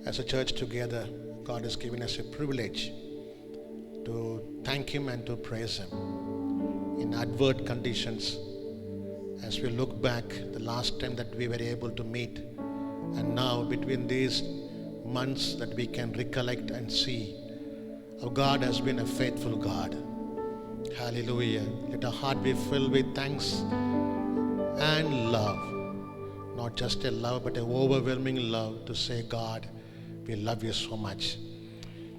as a church together, God has given us a privilege to thank Him and to praise Him in adverse conditions. As we look back, the last time that we were able to meet, and now between these months that we can recollect and see, our God has been a faithful God. Hallelujah. Let our heart be filled with thanks and love. Not just a love, but an overwhelming love to say, God, we love you so much.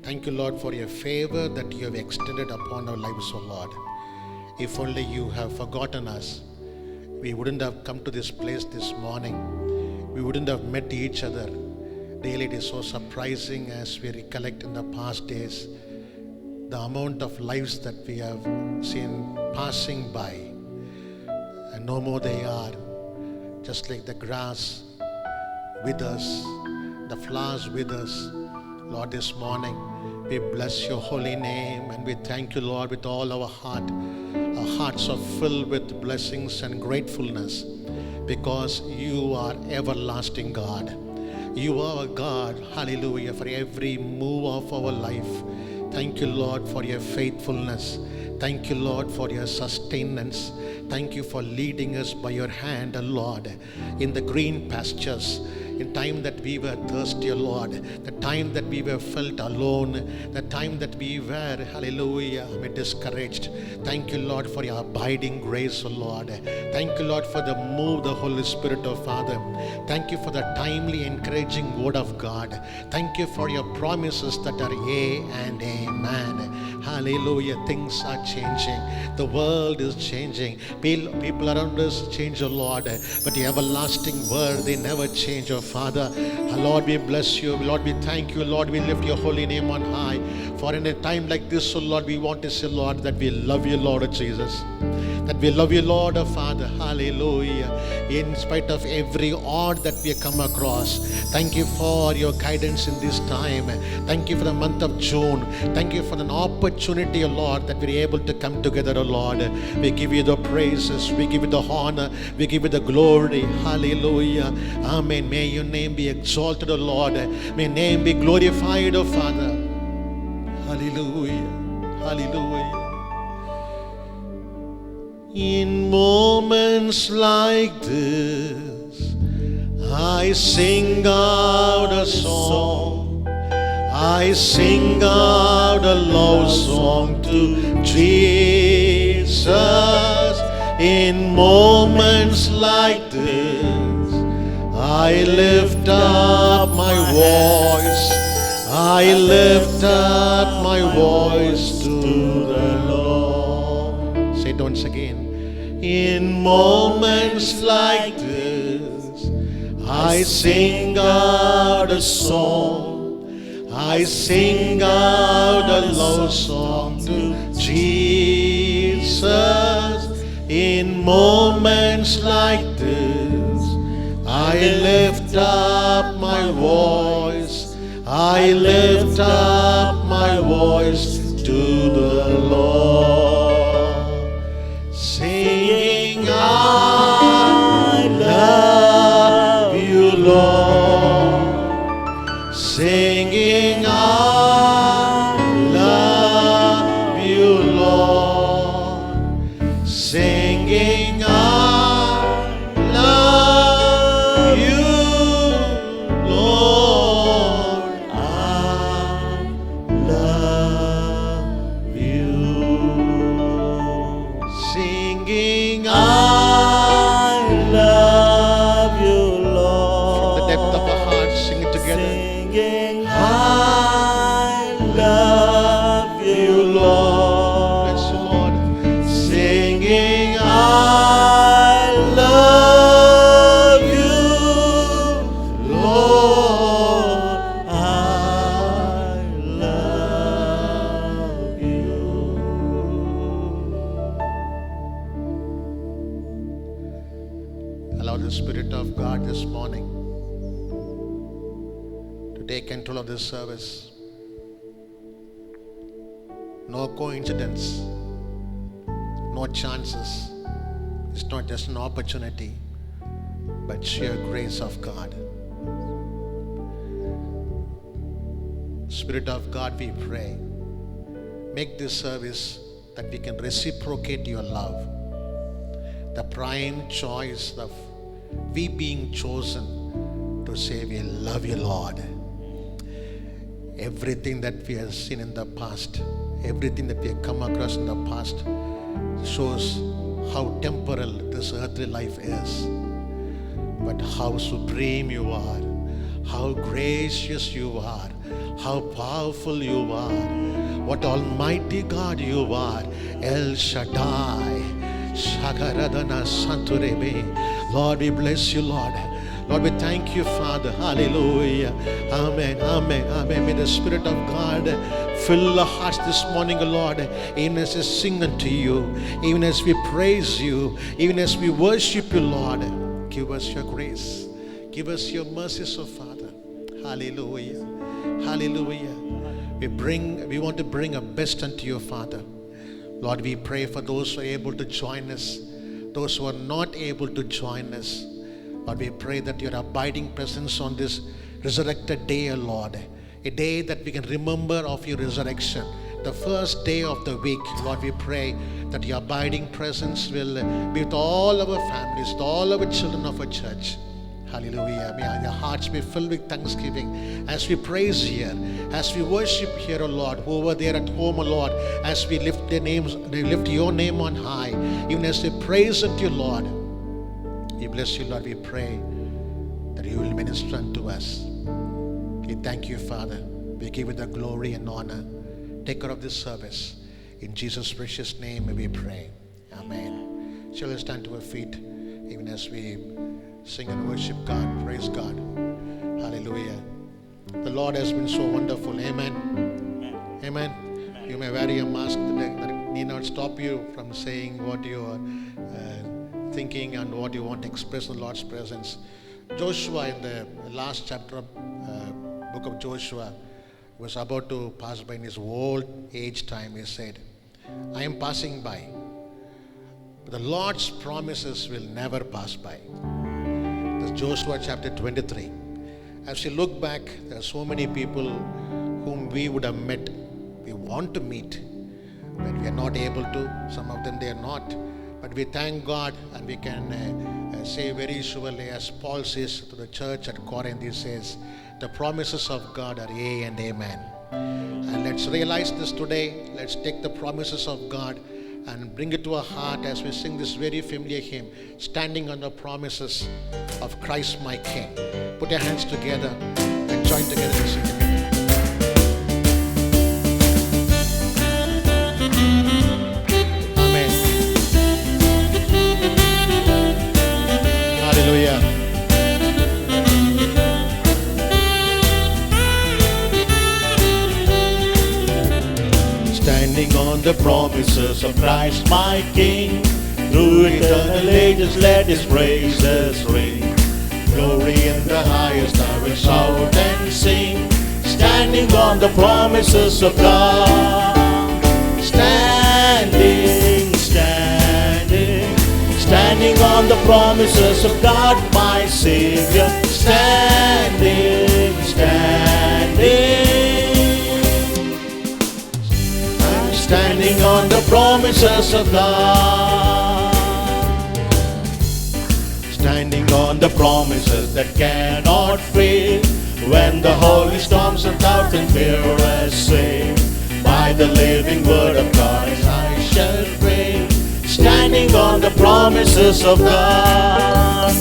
Thank you, Lord, for your favor that you have extended upon our lives, O Lord. If only you have forgotten us, we wouldn't have come to this place this morning. We wouldn't have met each other. Really, it is so surprising as we recollect in the past days the amount of lives that we have seen passing by. And no more they are, just like the grass withers, the flowers withers. Lord, this morning we bless your holy name and we thank you, Lord, with all our heart. Our hearts are filled with blessings and gratefulness because you are everlasting God. You are a God, hallelujah, for every move of our life. Thank you, Lord, for your faithfulness. Thank you, Lord, for your sustenance. Thank you for leading us by your hand, Lord, in the green pastures. In time that we were thirsty, Lord, the time that we were felt alone, the time that we were, hallelujah, discouraged. Thank you, Lord, for your abiding grace, O Lord. Thank you, Lord, for the move of the Holy Spirit, O Father. Thank you for the timely, encouraging word of God. Thank you for your promises that are yea and amen. Hallelujah. Things are changing. The world is changing. People around us change, O Lord, but the everlasting word, they never change, O Father. Lord, we bless you. Lord, we thank you. Lord, we lift your holy name on high. For in a time like this, O Lord, we want to say, Lord, that we love you, Lord Jesus. That we love you, Lord, our Father. Hallelujah. In spite of every odd that we come across, thank you for your guidance in this time. Thank you for the month of June. Thank you for an opportunity, O Lord, that we're able to come together, O Lord. We give you the praises. We give you the honor. We give you the glory. Hallelujah. Amen. May your name be exalted, O Lord. May your name be glorified, O Father. Hallelujah. Hallelujah. In moments like this, I sing out a song. I sing out a love song to Jesus. In moments like this, I lift up my voice. I lift up my voice to the Lord. Say it once again. In moments like this, I sing out a song. I sing out a love song to Jesus. In moments like this, I lift up my voice. I lift up my voice to the Lord. Singing, I love you, Lord. Singing, I love you, Lord. Singing, I love you, Lord. I love you. Singing, I love you, Lord. From the depth of our hearts, sing it together. Singing, I love you, Lord. Bless you, Lord. Singing, I love you, Lord. I love you. Allow the Spirit of God this morning to take control of this service. No coincidence, no chances. It's not just an opportunity, but sheer grace of God. Spirit of God, we pray. Make this service that we can reciprocate your love. The prime choice of we being chosen to say we love you, Lord. Everything that we have seen in the past, everything that we have come across in the past shows how temporal this earthly life is. But how supreme you are, how gracious you are, how powerful you are, what almighty God you are. El Shaddai, Shagaradana Santurebe. Lord, we bless you, Lord. Lord, we thank you, Father. Hallelujah. Amen. Amen. Amen. May the Spirit of God fill our hearts this morning, Lord, even as we sing unto you, even as we praise you, even as we worship you, Lord. Give us your grace. Give us your mercies, oh Father. Hallelujah. Hallelujah. We want to bring our best unto you, Father. Lord, we pray for those who are able to join us, those who are not able to join us. Lord, we pray that your abiding presence on this resurrected day, Lord, a day that we can remember of your resurrection, the first day of the week. Lord, we pray that your abiding presence will be with all our families, with all our children of our church. Hallelujah. May our hearts be filled with thanksgiving as we praise here, as we worship here, O Lord. Who over there at home, O Lord, as we lift their names, they lift your name on high, even as they praise it, you, Lord. We bless you, Lord. We pray that you will minister unto us. We thank you, Father. We give you the glory and honor. Take care of this service. In Jesus' precious name we pray. Amen. Shall we stand to our feet even as we sing and worship God? Praise God. Hallelujah. The Lord has been so wonderful. Amen. Amen. Amen. You may wear your mask today. That need not stop you from saying what you are thinking and what you want to express in the Lord's presence. Joshua, in the last chapter of book of Joshua, was about to pass by in his old age time. He said, I am passing by, but the Lord's promises will never pass by. That's Joshua chapter 23. As we look back, there are so many people whom we would have met, we want to meet, but we are not able to. Some of them they are not. But we thank God, and we can say very surely, as Paul says to the church at Corinth, he says, the promises of God are yea and amen. And let's realize this today. Let's take the promises of God and bring it to our heart as we sing this very familiar hymn, standing on the promises of Christ my King. Put your hands together and join together to sing together. Hallelujah. Standing on the promises of Christ my King, through eternal ages let his praises ring. Glory in the highest I will shout and sing, standing on the promises of God. Standing on the promises of God my Savior. Standing. I'm standing on the promises of God. Standing on the promises that cannot fail. When the holy storms of doubt and fear assail, by the living word of God I shall pray. Standing on the promises of God.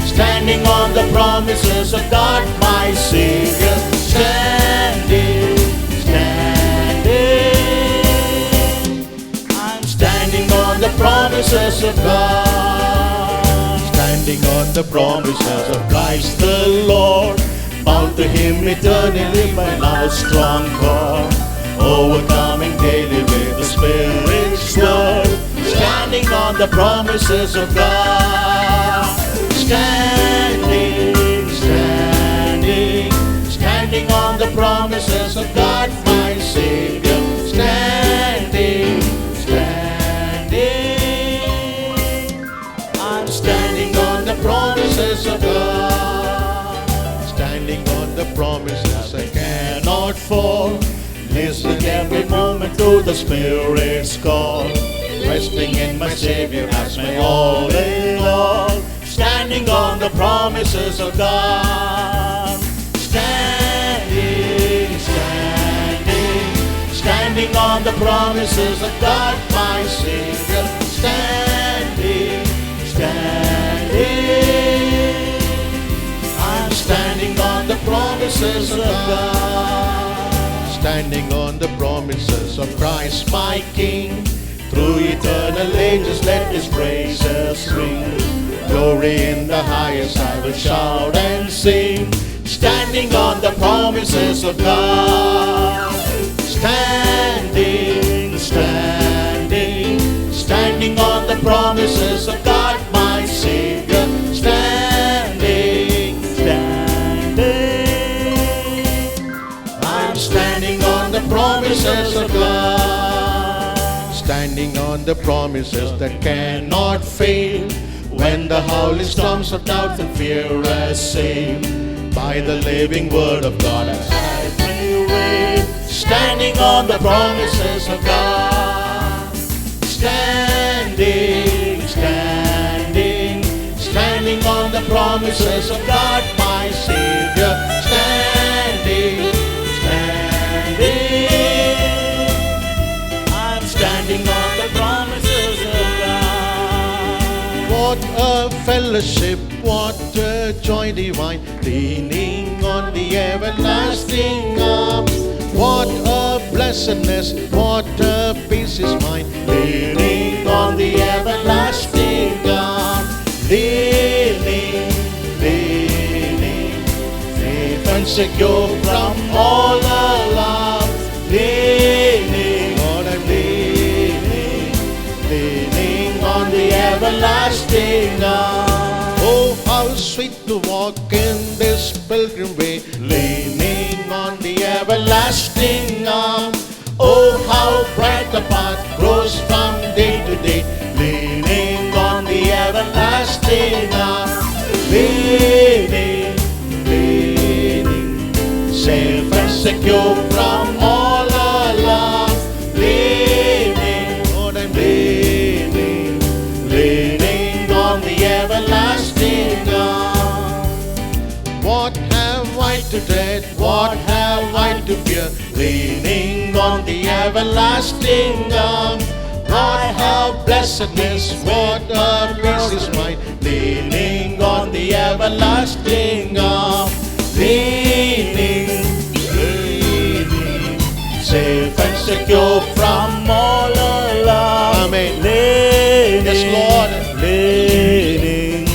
Standing on the promises of God my Savior. Standing. I'm standing on the promises of God. Standing on the promises of Christ the Lord, bound to him eternally by love's strong cord, overcoming daily with the Spirit's word. Standing on the promises of God. Standing on the promises of God my Savior. Standing. I'm standing on the promises of God. the promises I cannot fall. Listening every moment to the Spirit's call. Resting in my Savior as my all in all. Standing on the promises of God. Standing, standing, standing on the promises of God, my Savior. Standing, standing, I'm standing on the promises of God. Standing on the promises of Christ My King, through eternal ages let His praises ring. Glory in the highest I will shout and sing. Standing on the promises of God. Standing, standing, standing on the promises of God, my Savior. Standing, standing, I'm standing on the promises of God. Standing on the promises that Cannot fail when the howling storms of doubt and fear assail. By the living word of God as I prevail. Standing on the promises of God. Standing, standing, standing on the promises of God, my Savior. Standing, standing, I'm standing on the promises of God. What a fellowship, what a joy divine, leaning on the everlasting arm. What a blessedness, what a peace is mine, Leaning on the everlasting arm. Leaning, leaning, safe and secure from all alarm. Leaning, Lord, I'm leaning, leaning on the everlasting arm. Oh, how sweet to walk in this pilgrim way, Leaning on the everlasting arm. Oh, how bright the path grows from day to day. Leaning on the everlasting arm. Leaning, leaning, safe and secure from all alarm. Leaning, Lord, I'm leaning, leaning on the everlasting arm. What have I to dread, What have I to fear? Leaning on the everlasting arm. I have blessedness, what a peace is mine. Leaning on the everlasting arm. Leaning, leaning, safe and secure from all alarm. Amen. Leaning, Yes, Lord. leaning,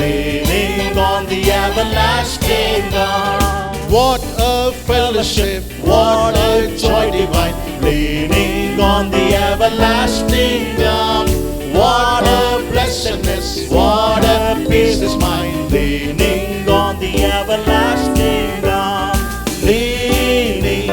leaning on the everlasting arm. What a fellowship, What a joy divine, leaning on the everlasting arm. What a blessedness, what a peace is mine, leaning on the everlasting arm. Leaning,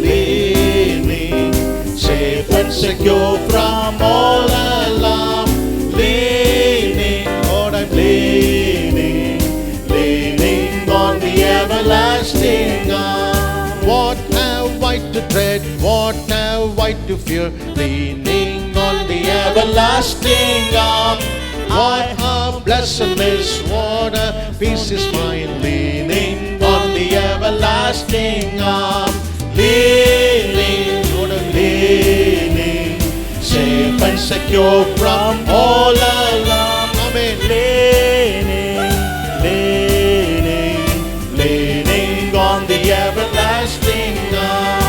leaning, safe and secure from all alarm. Leaning, Lord, I'm leaning, leaning on the everlasting arm. What have I to dread, what have I to fear, leaning on the Everlasting arm. What a blessedness, what a peace is mine, Leaning on the everlasting arm. Leaning, leaning, safe and secure from all alarm. Amen. Leaning, leaning, leaning on the everlasting arm.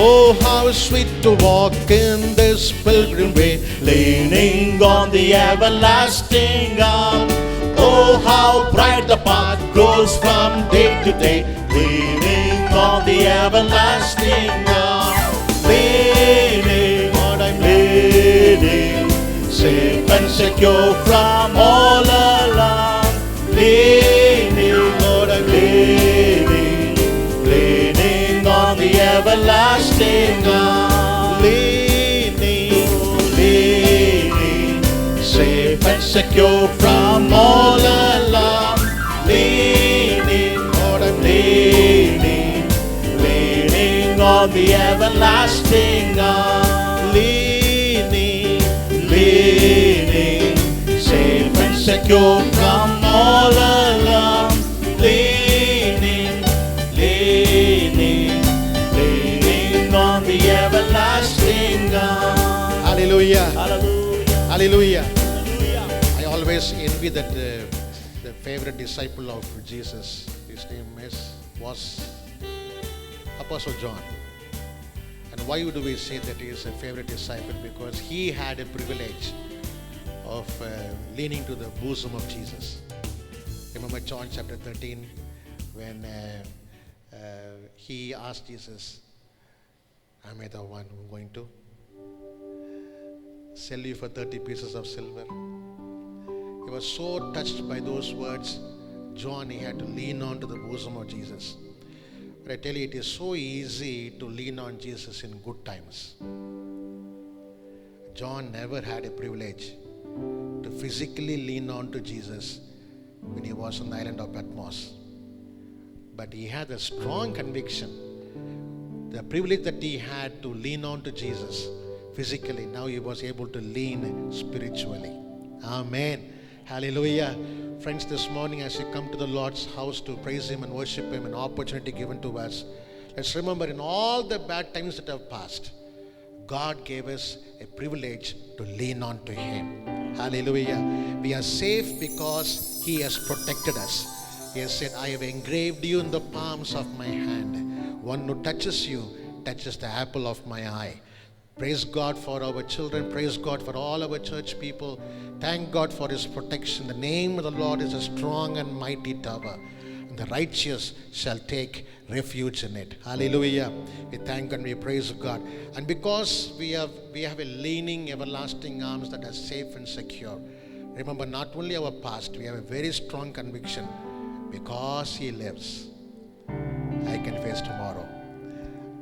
Oh, how sweet to walk in this pilgrim way, Leaning on the everlasting arm. Oh, how bright the path grows from day to day. Leaning on the everlasting arm. Leaning, I'm leaning, safe and secure from all alarm. Leaning, Lord, I'm leaning, leaning on the everlasting arm. Leaning, leaning, safe and secure from all alarm. Leaning, Lord, I'm leaning, on the everlasting arm. Leaning, leaning, safe and secure from all alarm. Leaning, leaning, leaning on the everlasting arm. Hallelujah. Hallelujah. Hallelujah. Hallelujah. I always envy that the favorite disciple of Jesus, his name was Apostle John. And why do we say that he is a favorite disciple? Because he had a privilege of leaning to the bosom of Jesus. Remember John chapter 13 when he asked Jesus, am I the one who is going to sell you for 30 pieces of silver? He was so touched by those words, John, he had to lean on to the bosom of Jesus. But I tell you, it is so easy to lean on Jesus in good times. John never had a privilege to physically lean on to Jesus when he was on the island of Patmos. But he had a strong conviction, the privilege that he had to lean on to Jesus physically. Now he was able to lean spiritually. Amen. Hallelujah. Friends, this morning as you come to the Lord's house to praise Him and worship Him, an opportunity given to us, let's remember in all the bad times that have passed, God gave us a privilege to lean on to Him. Hallelujah. We are safe because He has protected us. He has said, I have engraved you in the palms of my hand. One who touches you touches the apple of my eye. Praise God for our children. Praise God for all our church people. Thank God for His protection. The name of the Lord is a strong and mighty tower, and the righteous shall take refuge in it. Hallelujah. We thank and we praise God. And because we have a leaning, everlasting arms that are safe and secure, remember not only our past, we have a very strong conviction. Because He lives, I can face tomorrow.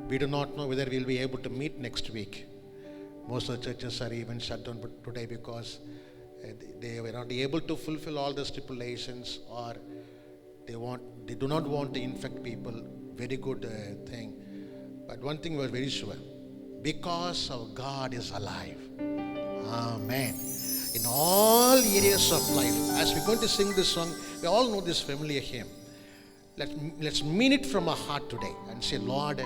We do not know whether we'll be able to meet next week. Most of the churches are even shut down today because they were not able to fulfill all the stipulations, or they do not want to infect people. Very good thing. But one thing we're very sure, because our God is alive. Amen. In all areas of life, as we're going to sing this song, we all know this familiar hymn. Let's mean it from our heart today and say, Lord,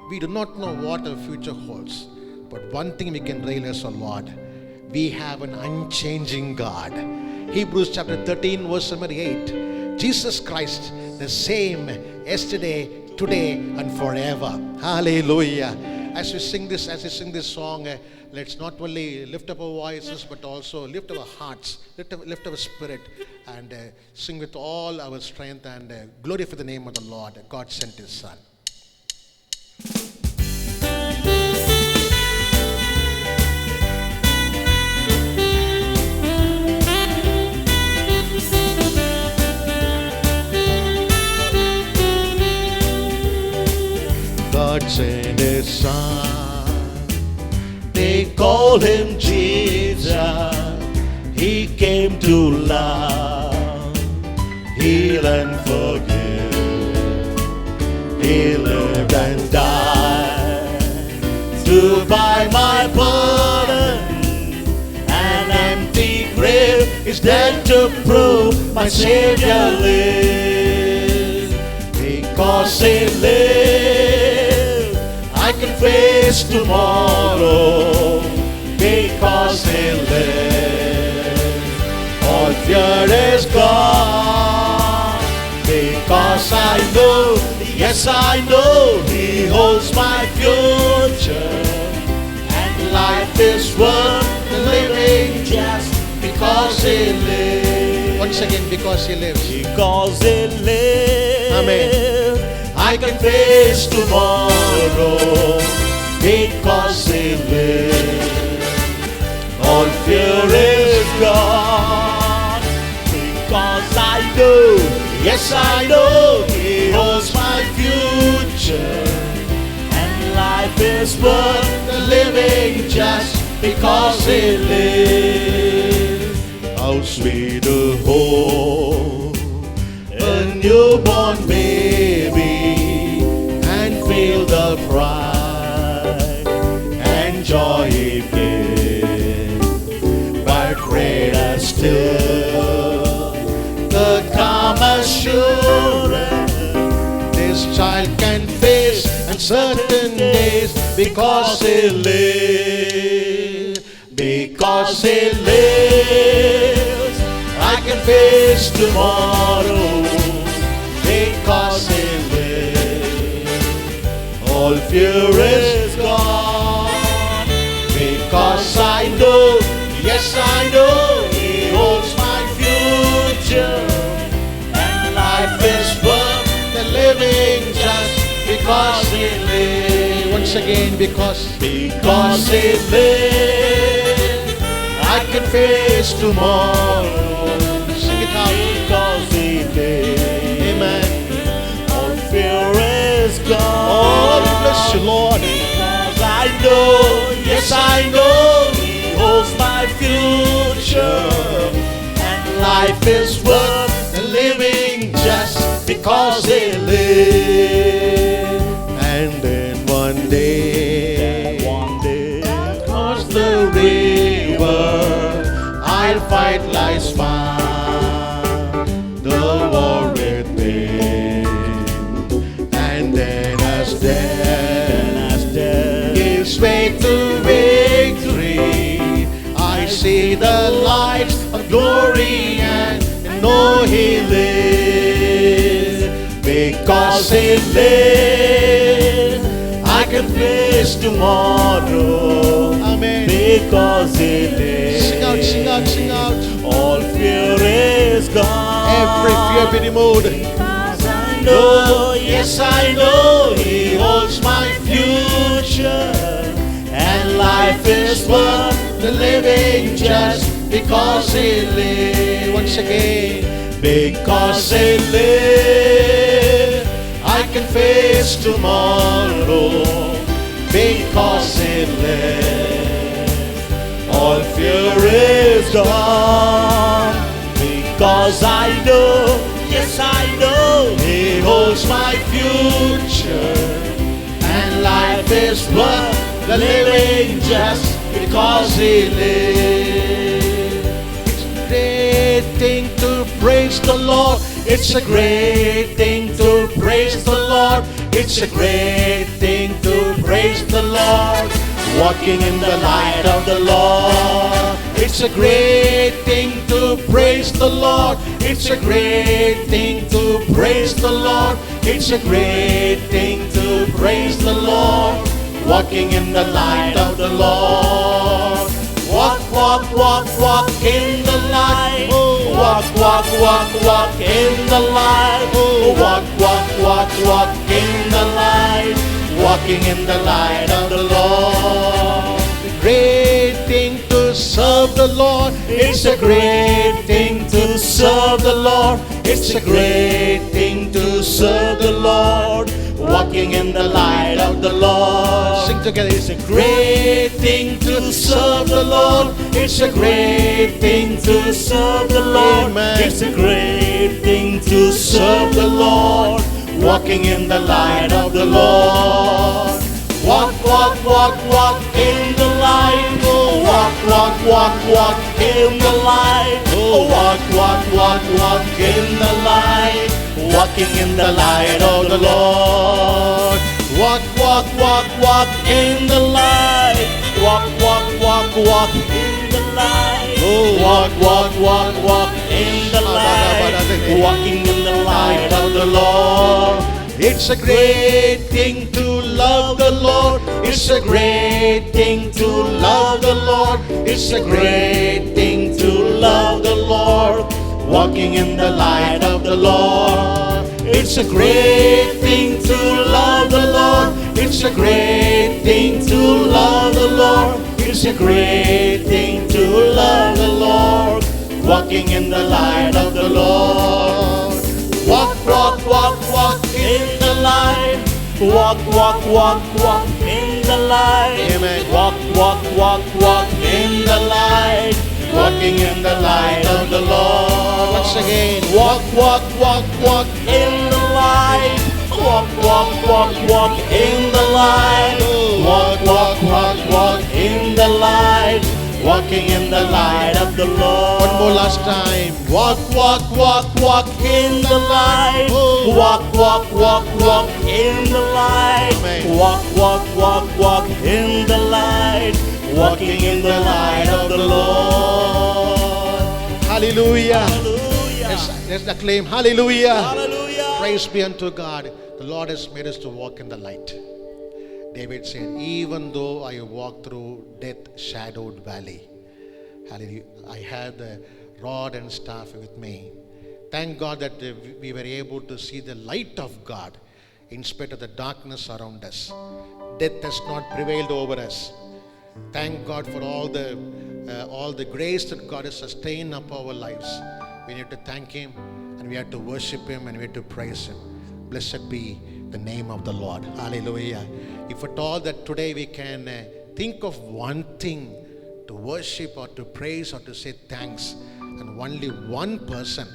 we do not know what our future holds, but one thing we can realize, oh Lord, we have an unchanging God. Hebrews chapter 13 verse number 8. Jesus Christ, the same yesterday, today, and forever. Hallelujah. As we sing this song, let's not only lift up our voices, but also lift our hearts, lift our spirit, and sing with all our strength and glorify the name of the Lord. God sent His Son. God sent His Son. They call Him Jesus. He came to love, heal and forgive. He lived and died to buy my pardon. An empty grave is dead to prove my Savior lives. Because He lives, I can face tomorrow. Because He lives, all fear is gone. Because I know, yes I know, He holds my future. And life is worth living just because He lives. Once again, because He lives. Because He lives, Amen. I can face tomorrow. Because He lives, all fear is gone. Because I know, yes I know, He holds my future. And life is worth living just because He lives. How sweet to hold a newborn baby and feel the pride still. The calm assurance this child can face uncertain days because he lives. Because he lives, I can face tomorrow. Because he lives, all fear is gone. Because I know, yes I know, he holds my future. And life is worth the living just because he lives. Once again, because he lives, I can face tomorrow. Sing it out. Because he lives. Amen. All fear is gone. Oh, we bless you, Lord. Because I know, yes I know, he holds my future. And life is worth the living just because he lives. And then one day, across the river, I'll fight life's fight, the war within. And then as death gives way to victory, I see the light of glory and know he lives. Because he lives, I can face tomorrow. Amen. Because he lives. Sing out, sing out, sing out. All fear is gone. Every fear be removed. Because I know, yes I know, he holds my future. And life is worth the living just because he lives. Once again, Because he lives, I can face tomorrow. Because he lives, all fear is gone. Because I know, yes I know, he holds my future. And life is worth the living just because he lives. It's a great thing to praise the Lord. It's a great thing to praise the Lord. It's a great thing to praise the Lord. Walking in the light of the Lord. It's a great thing to praise the Lord. It's a great thing to praise the Lord. It's a great thing to praise the Lord. Walking in the light of the Lord. Walk, walk, walk, walk in the light. Walk, walk, walk, walk in the light. Walk, walk, walk, walk in the light. Walking in the light of the Lord. The great thing to serve the Lord. It's a great thing to serve the Lord. It's a great thing to serve the Lord. Walking in the light of the Lord. sing together. It's a great thing to serve the Lord. It's a great thing to serve the Lord. Amen. It's a great thing to serve the Lord. Walking in the light of the Lord. Walk, walk, walk, walk in the light. Oh, walk, walk, walk, walk in the light. Oh, walk, walk, walk, walk in the light. Walking in the light of the Lord. Walk, walk, walk, walk in the light. Walk, walk, walk, walk in the light. Oh, walk, walk, walk, walk in the light. Walking in the light of the Lord. It's a great thing to love the Lord. It's a great thing to love the Lord. It's a great thing to love the Lord. Walking in the light of the Lord. It's a great thing to love the Lord. It's a great thing to love the Lord. It's a great thing to love the Lord. Walking in the light of the Lord. Walk, walk, walk, walk in the light. Walk, walk, walk, walk in the light. Amen. Walk, walk, walk, walk in the light. Walking in the light of the Lord. Once again, Walk, walk, walk, walk in the light. Walk, walk, walk, walk in the light. Walk, walk, walk, walk in the light. Walk walking in the light of the Lord. One more last time. Walk, walk, walk, walk in the light. Oh. Walk, walk, walk, walk in the light. Amen. Walk, walk, walk, walk in the light. Walking in the light of the Lord. Hallelujah. Hallelujah. Let's acclaim. Hallelujah. Hallelujah. Praise be unto God. The Lord has made us to walk in the light. David said, even though I walk through death-shadowed valley, hallelujah, I have the rod and staff with me. Thank God that we were able to see the light of God in spite of the darkness around us. Death has not prevailed over us. Thank God for all the grace that God has sustained up our lives. We need to thank Him, and we have to worship Him, and we have to praise Him. Blessed be the name of the Lord. Hallelujah. If at all that today we can think of one thing to worship or to praise or to say thanks, and only one person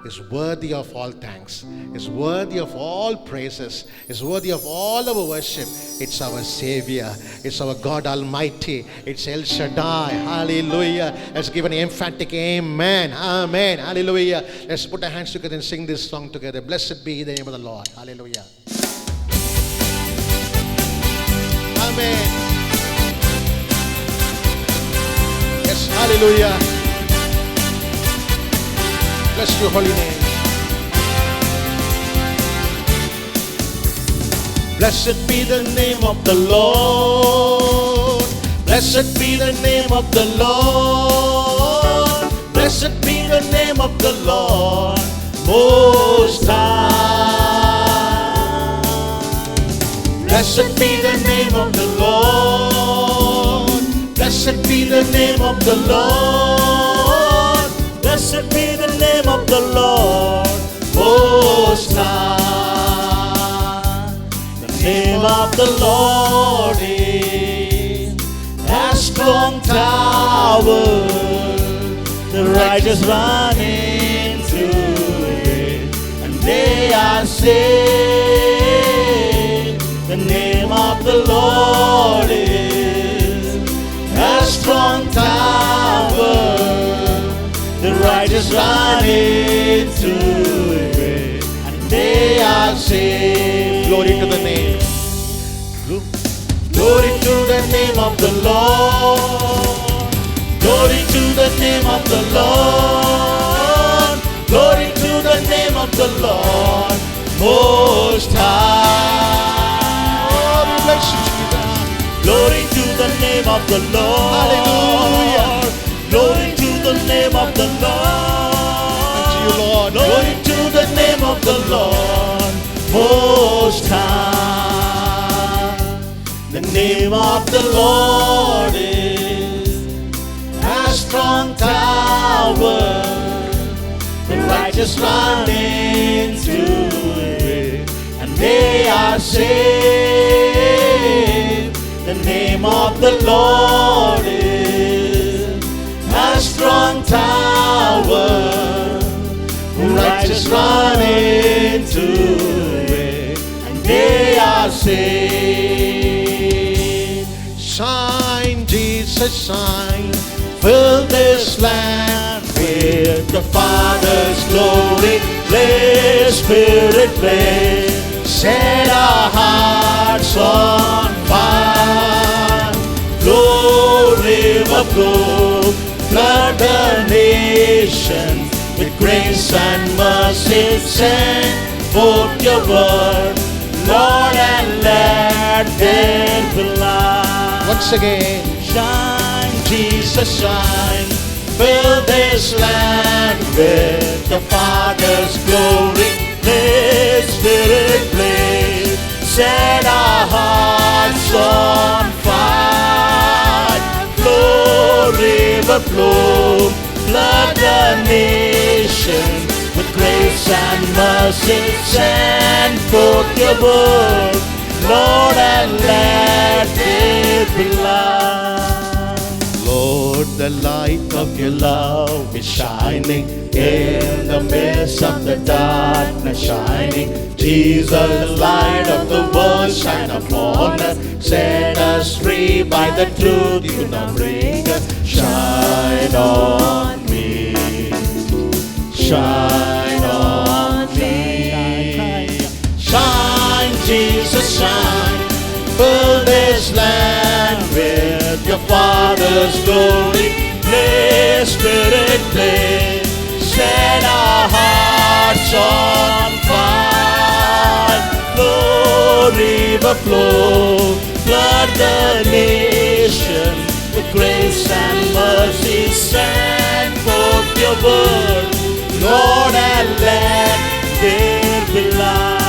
is worthy of all thanks, is worthy of all praises, is worthy of all our worship. It's our Savior. It's our God Almighty. It's El Shaddai. Hallelujah. Let's give an emphatic amen. Amen. Hallelujah. Let's put our hands together and sing this song together. Blessed be the name of the Lord. Hallelujah. Amen. Yes. Hallelujah. Bless your holy name. Blessed be the name of the Lord. Blessed be the name of the Lord. Blessed be the name of the Lord Most High. Blessed be the name of the Lord. Blessed be the name of the Lord. Blessed be the name of the Lord Most High. The name of the Lord is a strong tower. The righteous run into it, and they are saved. The name of the Lord is a strong tower. The righteous run into it, and they are saved. Glory to the name. Glory to the name of the Lord. Glory to the name of the Lord. Glory to the name of the Lord Most High. Oh, we bless you, Jesus. Glory to the name of the Lord. Hallelujah. Glory to the name of the Lord. Thank you, Lord. Glory to the name of the Lord Most High. The name of the Lord is a strong tower. The righteous run into it, and they are saved. The name of the Lord is a strong tower. The righteous run into it, and they are saved. Shine, Jesus, shine. Fill this land with the Father's glory. Play, Spirit, play. Set our hearts on fire. Flow, river, flow. Flood the nations with grace and mercy. Send forth your word, Lord, and let there be light. Once again. Shine, Jesus, shine. Fill this land with the Father's glory. Play, Spirit, play. Set our hearts on fire. Flow, river, flow. Flood the nation with grace and mercy. Send forth your word, Lord, and let it be light. Lord, Lord, the light of your love is shining in the midst of the darkness shining. Jesus, the light of the world, shine upon us. Set us free by the truth you now bring us. Shine on me. Shine on me. Shine, Jesus, shine. Fill this land with your Father's glory. Play, Spirit, play. Set our hearts on fire. Flow, river, flow. Flood the nation with grace and mercy. Send forth your word, Lord, and let there be light.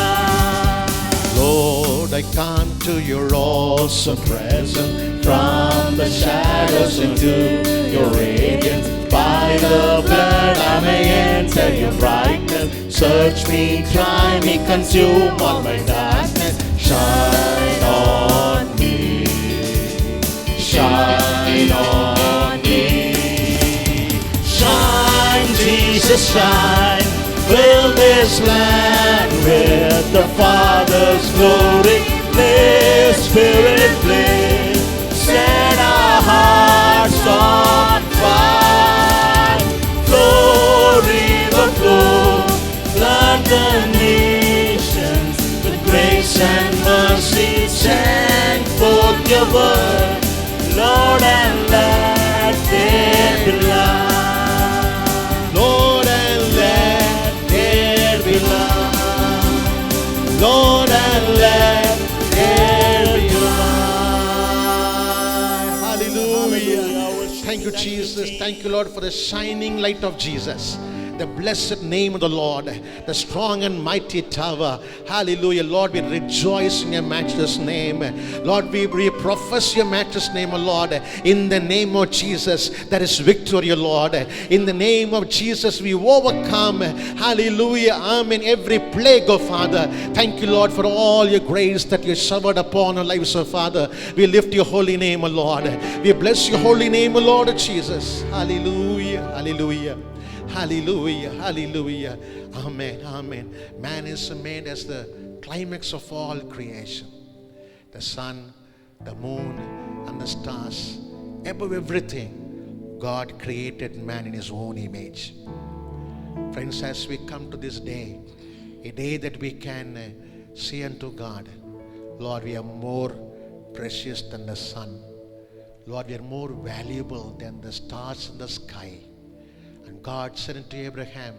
Lord, I come to your awesome presence. From the shadows into your radiance. By the blood I may enter your brightness. Search me, try me, consume all my darkness. Shine on me. Shine on me. Shine, Jesus, shine. Fill this land with the Father's glory. Play, Spirit, play. Set our hearts on fire. Flow, river, flow. Flood the nations with grace and mercy. Send forth your word, Lord, and let there be light. Lord, and let there be light. Lord, and let there be light. Hallelujah. Thank you, Jesus. Thank you, Lord, for the shining light of Jesus. The blessed name of the Lord, the strong and mighty tower. Hallelujah. Lord, we rejoice in your matchless name. Lord, we profess your matchless name, O Lord. In the name of Jesus, there is victory, O Lord. In the name of Jesus, we overcome. Hallelujah. Amen. Every plague, O Father. Thank you, Lord, for all your grace that you showered upon our lives, O Father. We lift your holy name, O Lord. We bless your holy name, O Lord Jesus. Hallelujah. Hallelujah. Hallelujah, hallelujah, amen, amen. Man is made as the climax of all creation. The sun, the moon, and the stars. Above everything, God created man in his own image. Friends, as we come to this day, a day that we can see unto God, Lord, we are more precious than the sun. Lord, we are more valuable than the stars in the sky. And God said unto Abraham,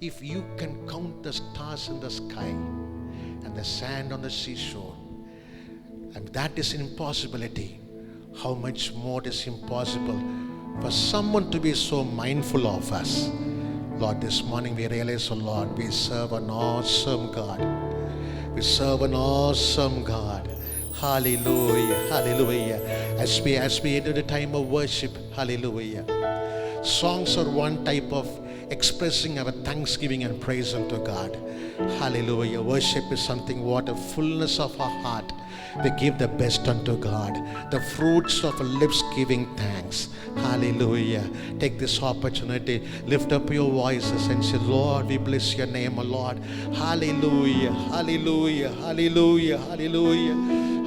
if you can count the stars in the sky and the sand on the seashore, and that is an impossibility, how much more it is impossible for someone to be so mindful of us. Lord, this morning we realize, oh Lord, we serve an awesome God. We serve an awesome God. Hallelujah, hallelujah. As we enter the time of worship, hallelujah. Songs are one type of expressing our thanksgiving and praise unto God. Hallelujah. Worship is something what a fullness of our heart. We give the best unto God. The fruits of our lips giving thanks. Hallelujah. Take this opportunity. Lift up your voices and say, Lord, we bless your name, O Lord. Hallelujah. Hallelujah. Hallelujah. Hallelujah.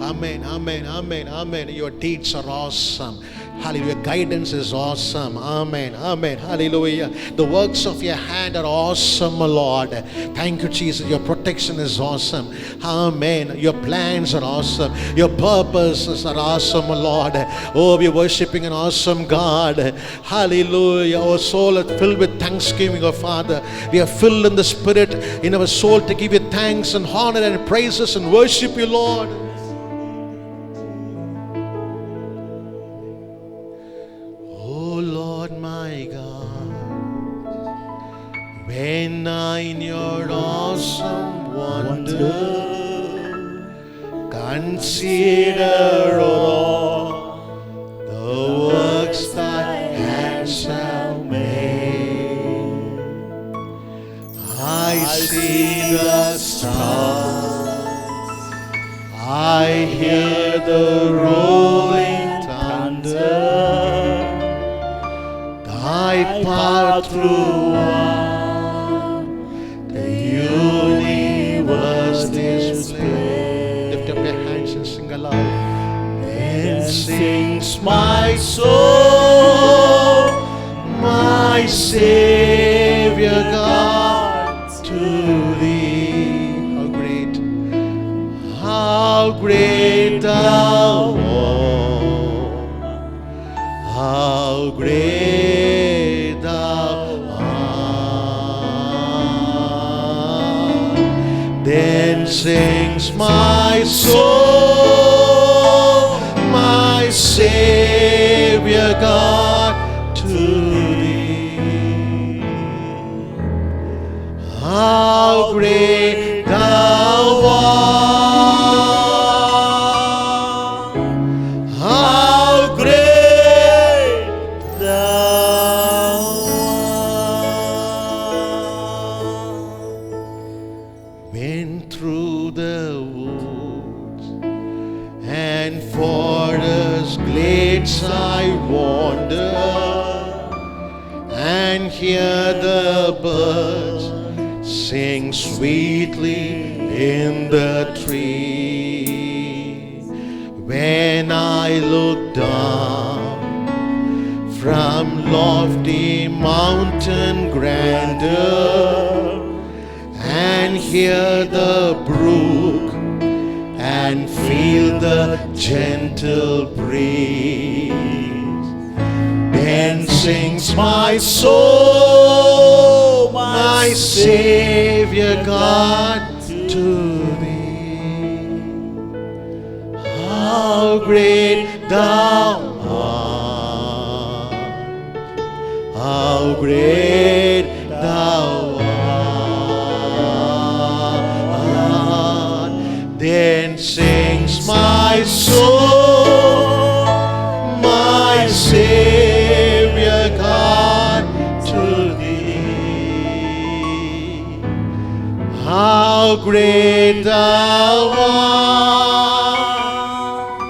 Amen. Amen. Amen. Amen. Your deeds are awesome. Hallelujah. Guidance is awesome. Amen. Amen. Hallelujah. The works of your hand are awesome, Lord. Thank you, Jesus. Your protection is awesome. Amen. Your plans are awesome. Your purposes are awesome, Lord. Oh, we're worshiping an awesome God. Hallelujah. Our soul is filled with thanksgiving, oh Father. We are filled in the Spirit in our soul to give you thanks and honor and praises and worship you, Lord. When I in your awesome wonder consider all the works thy hands have made, I see the stars, I hear the rolling thunder, throughout the universe display. Lift up your hands and sing aloud. Then sings my soul, my Savior God, to thee. How great, How great thou art, how great thou art. Then sings my soul, my Savior God, to thee. How great thou art, how great thou art. Went through the woods and forest glades I wander, and hear the birds sing sweetly in the tree. When I look down from lofty mountain grandeur and hear the brook and feel the gentle breeze, then sings my soul, my Savior God, to thee. How great thou art, how great thou art. Then sings my soul, my Savior God, to thee. How great thou art,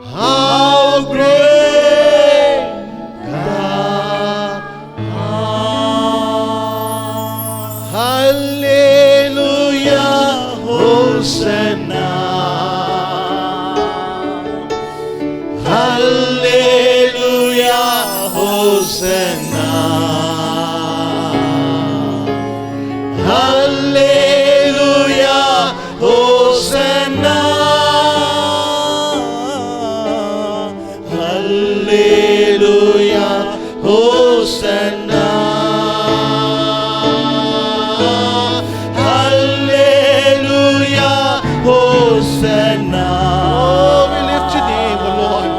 how great thou art. Hallelujah, Hosanna. Hallelujah, Hosanna. Hallelujah, Hosanna. Hallelujah, Hosanna. Hallelujah, Hosanna. oh, we lift your name, O Lord.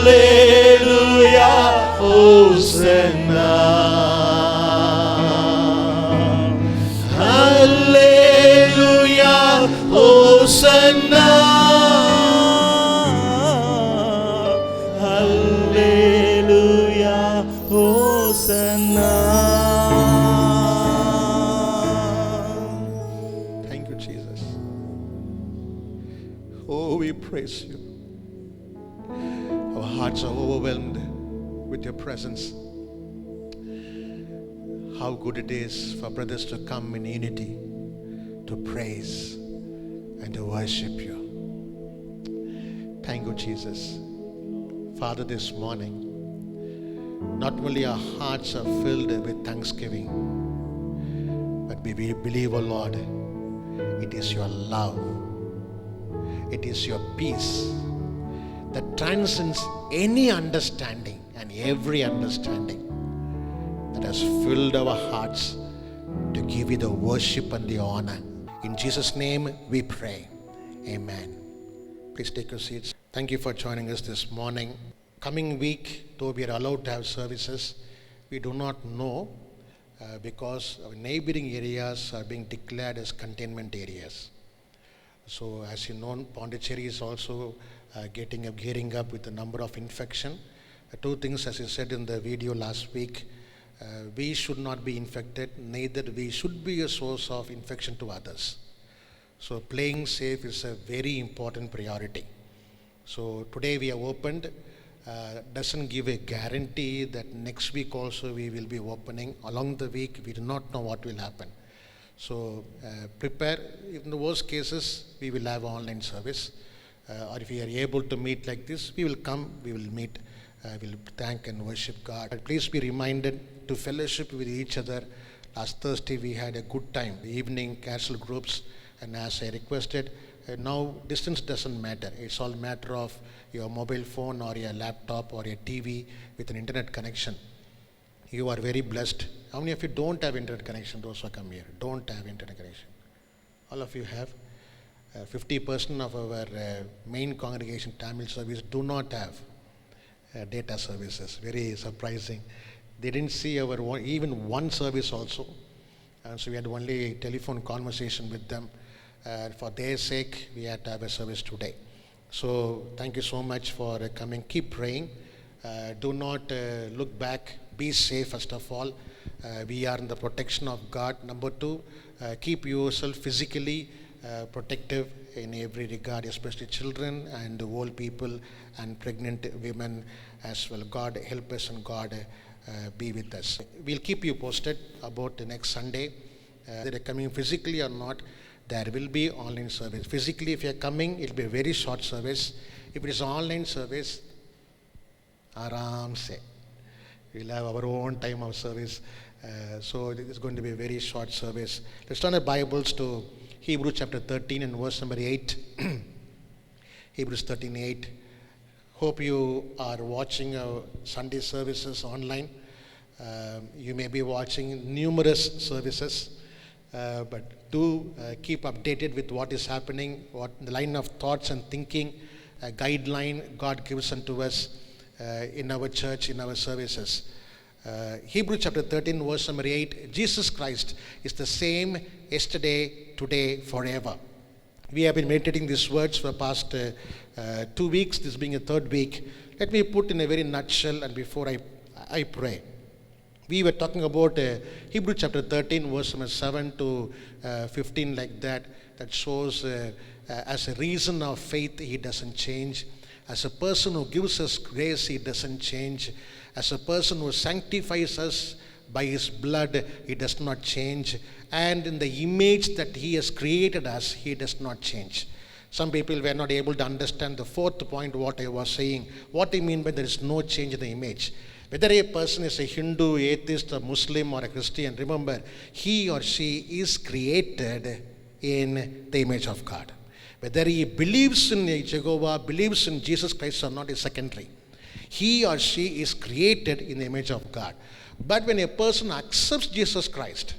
Hallelujah, Hosanna. Hallelujah, Hosanna. Hallelujah, Hosanna. Thank you, Jesus. Oh, we praise you. Our hearts are overwhelmed with your presence. How good it is for brothers to come in unity to praise and to worship you. Thank you, Jesus. Father, this morning, not only our hearts are filled with thanksgiving, but we believe, O Lord, it is your love, it is your peace that transcends any understanding and every understanding that has filled our hearts to give you the worship and the honor. In Jesus' name we pray. Amen. Please take your seats. Thank you for joining us this morning. Coming week, though we are allowed to have services, we do not know because our neighboring areas are being declared as containment areas. So as you know, Pondicherry is also gearing up with the number of infection. Two things, as you said in the video last week, we should not be infected, neither we should be a source of infection to others. So playing safe is a very important priority. So today we have opened doesn't give a guarantee that next week also we will be opening. Along the week, we do not know what will happen. So prepare. In the worst cases, we will have online service. Or if we are able to meet like this, we will come, we will meet, we will thank and worship God. But please be reminded to fellowship with each other. Last Thursday we had a good time, evening castle groups, and as I requested, now distance doesn't matter. It's all matter of your mobile phone or your laptop or your TV with an internet connection. You are very blessed. How many of you don't have internet connection? Those who come here don't have internet connection. All of you have. 50% of our main congregation Tamil service do not have data services. Very surprising. They didn't see our even one service also. And so we had only telephone conversation with them. For their sake, we had to have a service today. So thank you so much for coming. Keep praying. Do not look back. Be safe first of all. We are in the protection of God. Number two, keep yourself physically protective in every regard, especially children and old people and pregnant women as well. God help us and God be with us. We'll keep you posted about the next Sunday. Whether you're coming physically or not, there will be online service. Physically, if you're coming, it will be a very short service. If it is online service, aram se. We'll have our own time of service. So it is going to be a very short service. Let's turn our Bibles to Hebrews chapter 13 and verse number 8. Hebrews 13:8. Hope you are watching our Sunday services online. You may be watching numerous services, but do keep updated with what is happening, what the line of thoughts and thinking, guideline God gives unto us in our church, in our services. Hebrews chapter 13, verse number 8, Jesus Christ is the same yesterday, today, forever. We have been meditating these words for the past 2 weeks, this being a third week. Let me put in a very nutshell and before I pray. We were talking about Hebrews chapter 13, verse number 7 to 15 like that shows as a reason of faith, he doesn't change. As a person who gives us grace, he doesn't change. As a person who sanctifies us by his blood, he does not change. And in the image that he has created us, he does not change. Some people were not able to understand the fourth point, what I was saying. What I mean by there is no change in the image. Whether a person is a Hindu, atheist, a Muslim, or a Christian, remember, he or she is created in the image of God. Whether he believes in Jehovah, believes in Jesus Christ or not is secondary. He or she is created in the image of God. But when a person accepts Jesus Christ,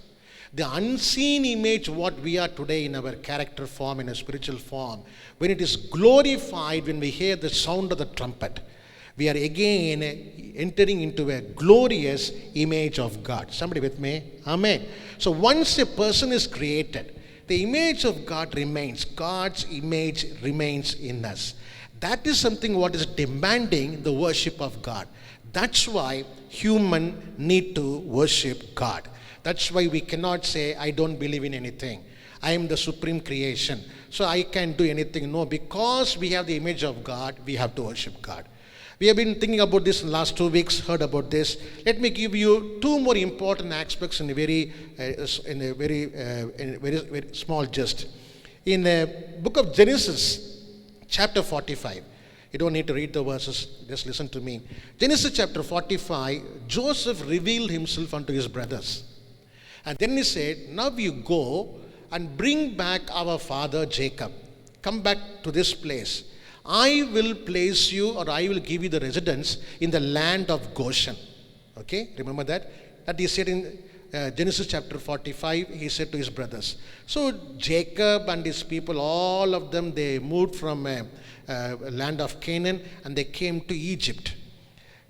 the unseen image, what we are today in our character form, in a spiritual form, when it is glorified, when we hear the sound of the trumpet, we are again entering into a glorious image of God. Somebody with me? Amen. So once a person is created, the image of God remains. God's image remains in us. That is something what is demanding the worship of God. That's why human need to worship God. That's why we cannot say, I don't believe in anything. I am the supreme creation, so I can't do anything. No, because we have the image of God, we have to worship God. We have been thinking about this in the last 2 weeks, heard about this. Let me give you two more important aspects in a very small gist. In the book of Genesis, chapter 45, you don't need to read the verses, just listen to me. Genesis chapter 45, Joseph revealed himself unto his brothers. And then he said, now you go and bring back our father Jacob. Come back to this place. I will place you, or I will give you the residence in the land of Goshen. Okay, remember that? That he said in Genesis chapter 45, he said to his brothers. So Jacob and his people, all of them, they moved from land of Canaan and they came to Egypt.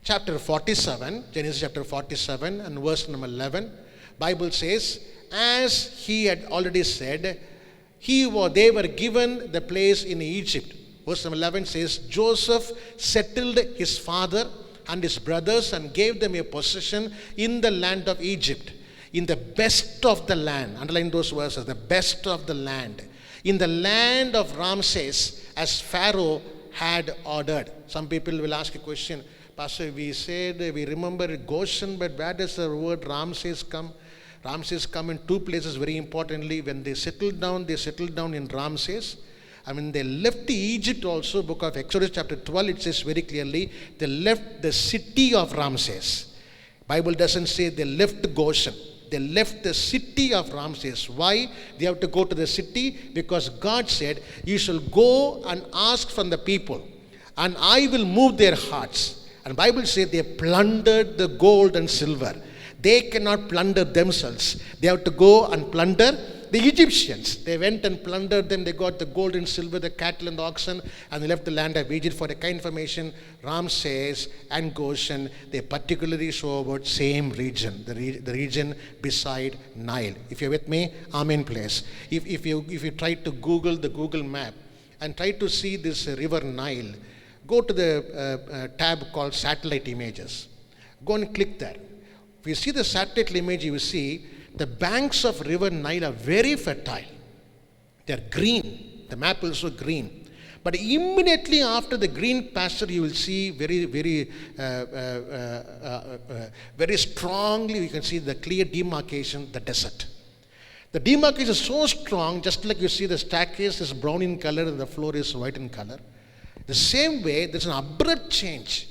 Chapter 47, Genesis chapter 47 and verse number 11, Bible says, as he had already said, they were given the place in Egypt. Verse number 11 says, Joseph settled his father and his brothers and gave them a possession in the land of Egypt, in the best of the land. Underline those verses, the best of the land. In the land of Ramses, as Pharaoh had ordered. Some people will ask a question, Pastor, we said we remember Goshen, but where does the word Ramses come? Ramses come in two places very importantly. When they settled down in Ramses. I mean, they left Egypt also. Book of Exodus chapter 12, it says very clearly, they left the city of Ramses. Bible doesn't say they left Goshen. They left the city of Ramses. Why? They have to go to the city because God said, you shall go and ask from the people, and I will move their hearts. And Bible says they plundered the gold and silver. They cannot plunder themselves. They have to go and plunder the Egyptians. They went and plundered them. They got the gold and silver, the cattle and the oxen, and they left the land of Egypt. For a kind information, Ramses and Goshen, they particularly show about same region, the region beside Nile. If you're with me, amen please. If you try to Google the Google map and try to see this river Nile, go to the tab called satellite images. Go and click there. If you see the satellite image, you will see the banks of river Nile are very fertile. They are green. The map is also green. But immediately after the green pasture, you will see very strongly, you can see the clear demarcation, the desert. The demarcation is so strong, just like you see the staircase is brown in color and the floor is white in color. The same way, there's an abrupt change.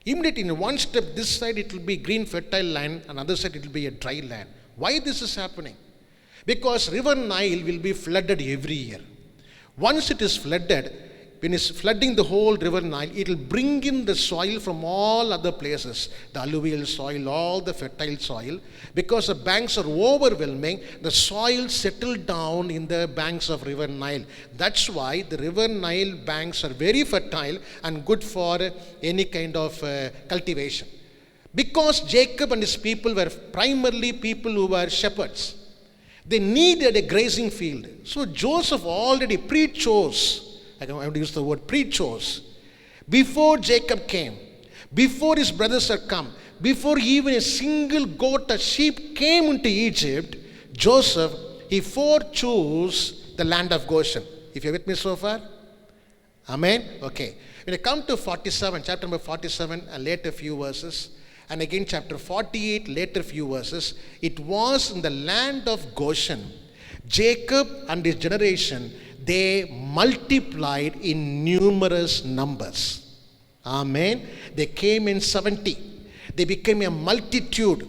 Immediately in one step, this side it will be green fertile land, and other side it will be a dry land. Why this is happening? Because river Nile will be flooded every year. Once it is flooded, when it's flooding the whole river Nile, it will bring in the soil from all other places, the alluvial soil, all the fertile soil. Because the banks are overwhelming, the soil settled down in the banks of river Nile. That's why the river Nile banks are very fertile and good for any kind of cultivation. Because Jacob and his people were primarily people who were shepherds. They needed a grazing field. So Joseph already pre-chose, I want to use the word pre-chose, before Jacob came, before his brothers had come, before even a single goat or sheep came into Egypt, Joseph, he forechose the land of Goshen. If you're with me so far? Amen? Okay. When you come to 47, chapter number 47, and later few verses, and again chapter 48, later few verses, it was in the land of Goshen, Jacob and his generation, they multiplied in numerous numbers. Amen. They came in 70. They became a multitude.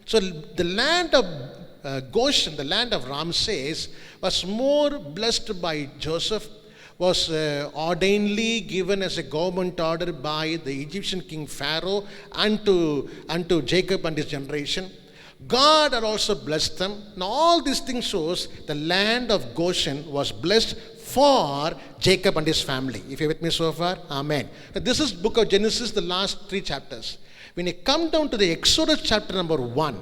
So the land of Goshen, the land of Ramses, was more blessed by Joseph, was ordainedly given as a government order by the Egyptian king Pharaoh unto Jacob and his generation. God had also blessed them. Now all these things shows the land of Goshen was blessed for Jacob and his family. If you're with me so far, amen. Now, this is book of Genesis, the last 3 chapters. When you come down to the Exodus chapter number 1,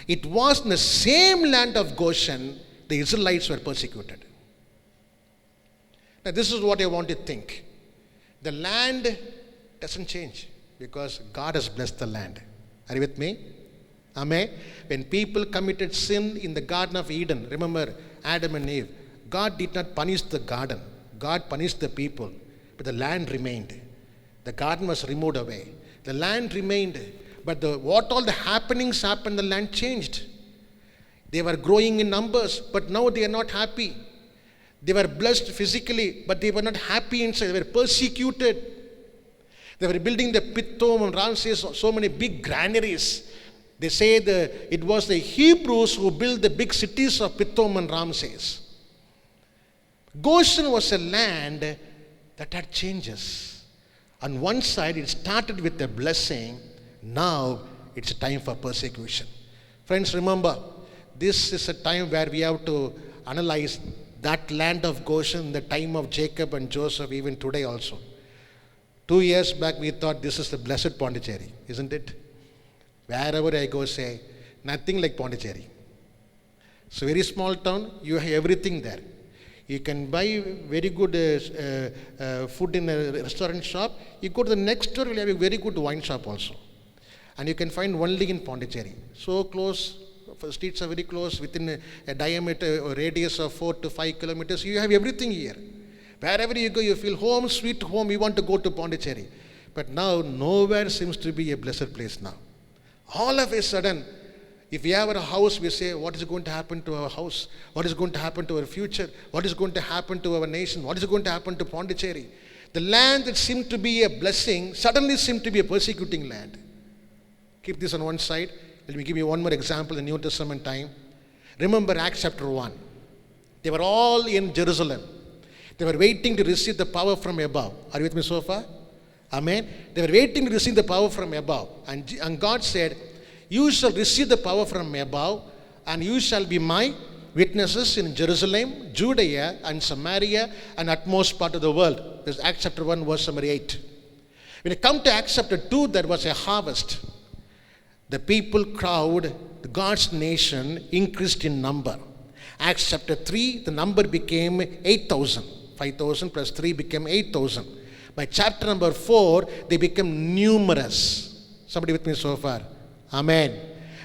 it was in the same land of Goshen the Israelites were persecuted. Now this is what I want to think. The land doesn't change because God has blessed the land. Are you with me? Amen. When people committed sin in the Garden of Eden, remember Adam and Eve, God did not punish the garden. God punished the people. But the land remained. The garden was removed away. The land remained. But what all the happenings happened, the land changed. They were growing in numbers, but now they are not happy. They were blessed physically, but they were not happy inside. They were persecuted. They were building the Pithom and Ramses, so many big granaries. They say it was the Hebrews who built the big cities of Pithom and Ramses. Goshen was a land that had changes. On one side, it started with a blessing. Now, it's a time for persecution. Friends, remember, this is a time where we have to analyze that land of Goshen, the time of Jacob and Joseph, even today also. 2 years back, we thought this is the blessed Pondicherry, isn't it? Wherever I go, say, nothing like Pondicherry. It's a very small town, you have everything there. You can buy very good food in a restaurant shop. You go to the next door, you'll have a very good wine shop also. And you can find only in Pondicherry. So close, streets are very close, within a diameter or radius of 4 to 5 kilometers. You have everything here. Wherever you go, you feel home, sweet home, you want to go to Pondicherry. But now, nowhere seems to be a blessed place now. All of a sudden, if we have a house, we say, what is going to happen to our house? What is going to happen to our future? What is going to happen to our nation? What is going to happen to Pondicherry? The land that seemed to be a blessing suddenly seemed to be a persecuting land. Keep this on one side. Let me give you one more example in the New Testament time. Remember Acts chapter 1. They were all in Jerusalem. They were waiting to receive the power from above. Are you with me so far? Amen. They were waiting to receive the power from above. And God said, you shall receive the power from above, and you shall be my witnesses in Jerusalem, Judea, and Samaria, and utmost part of the world. This is Acts chapter 1, verse number 8. When you come to Acts chapter 2, there was a harvest. The people crowd, God's nation increased in number. Acts chapter 3, the number became 8,000. 5,000 plus 3 became 8,000. By chapter number 4, they became numerous. Somebody with me so far? Amen.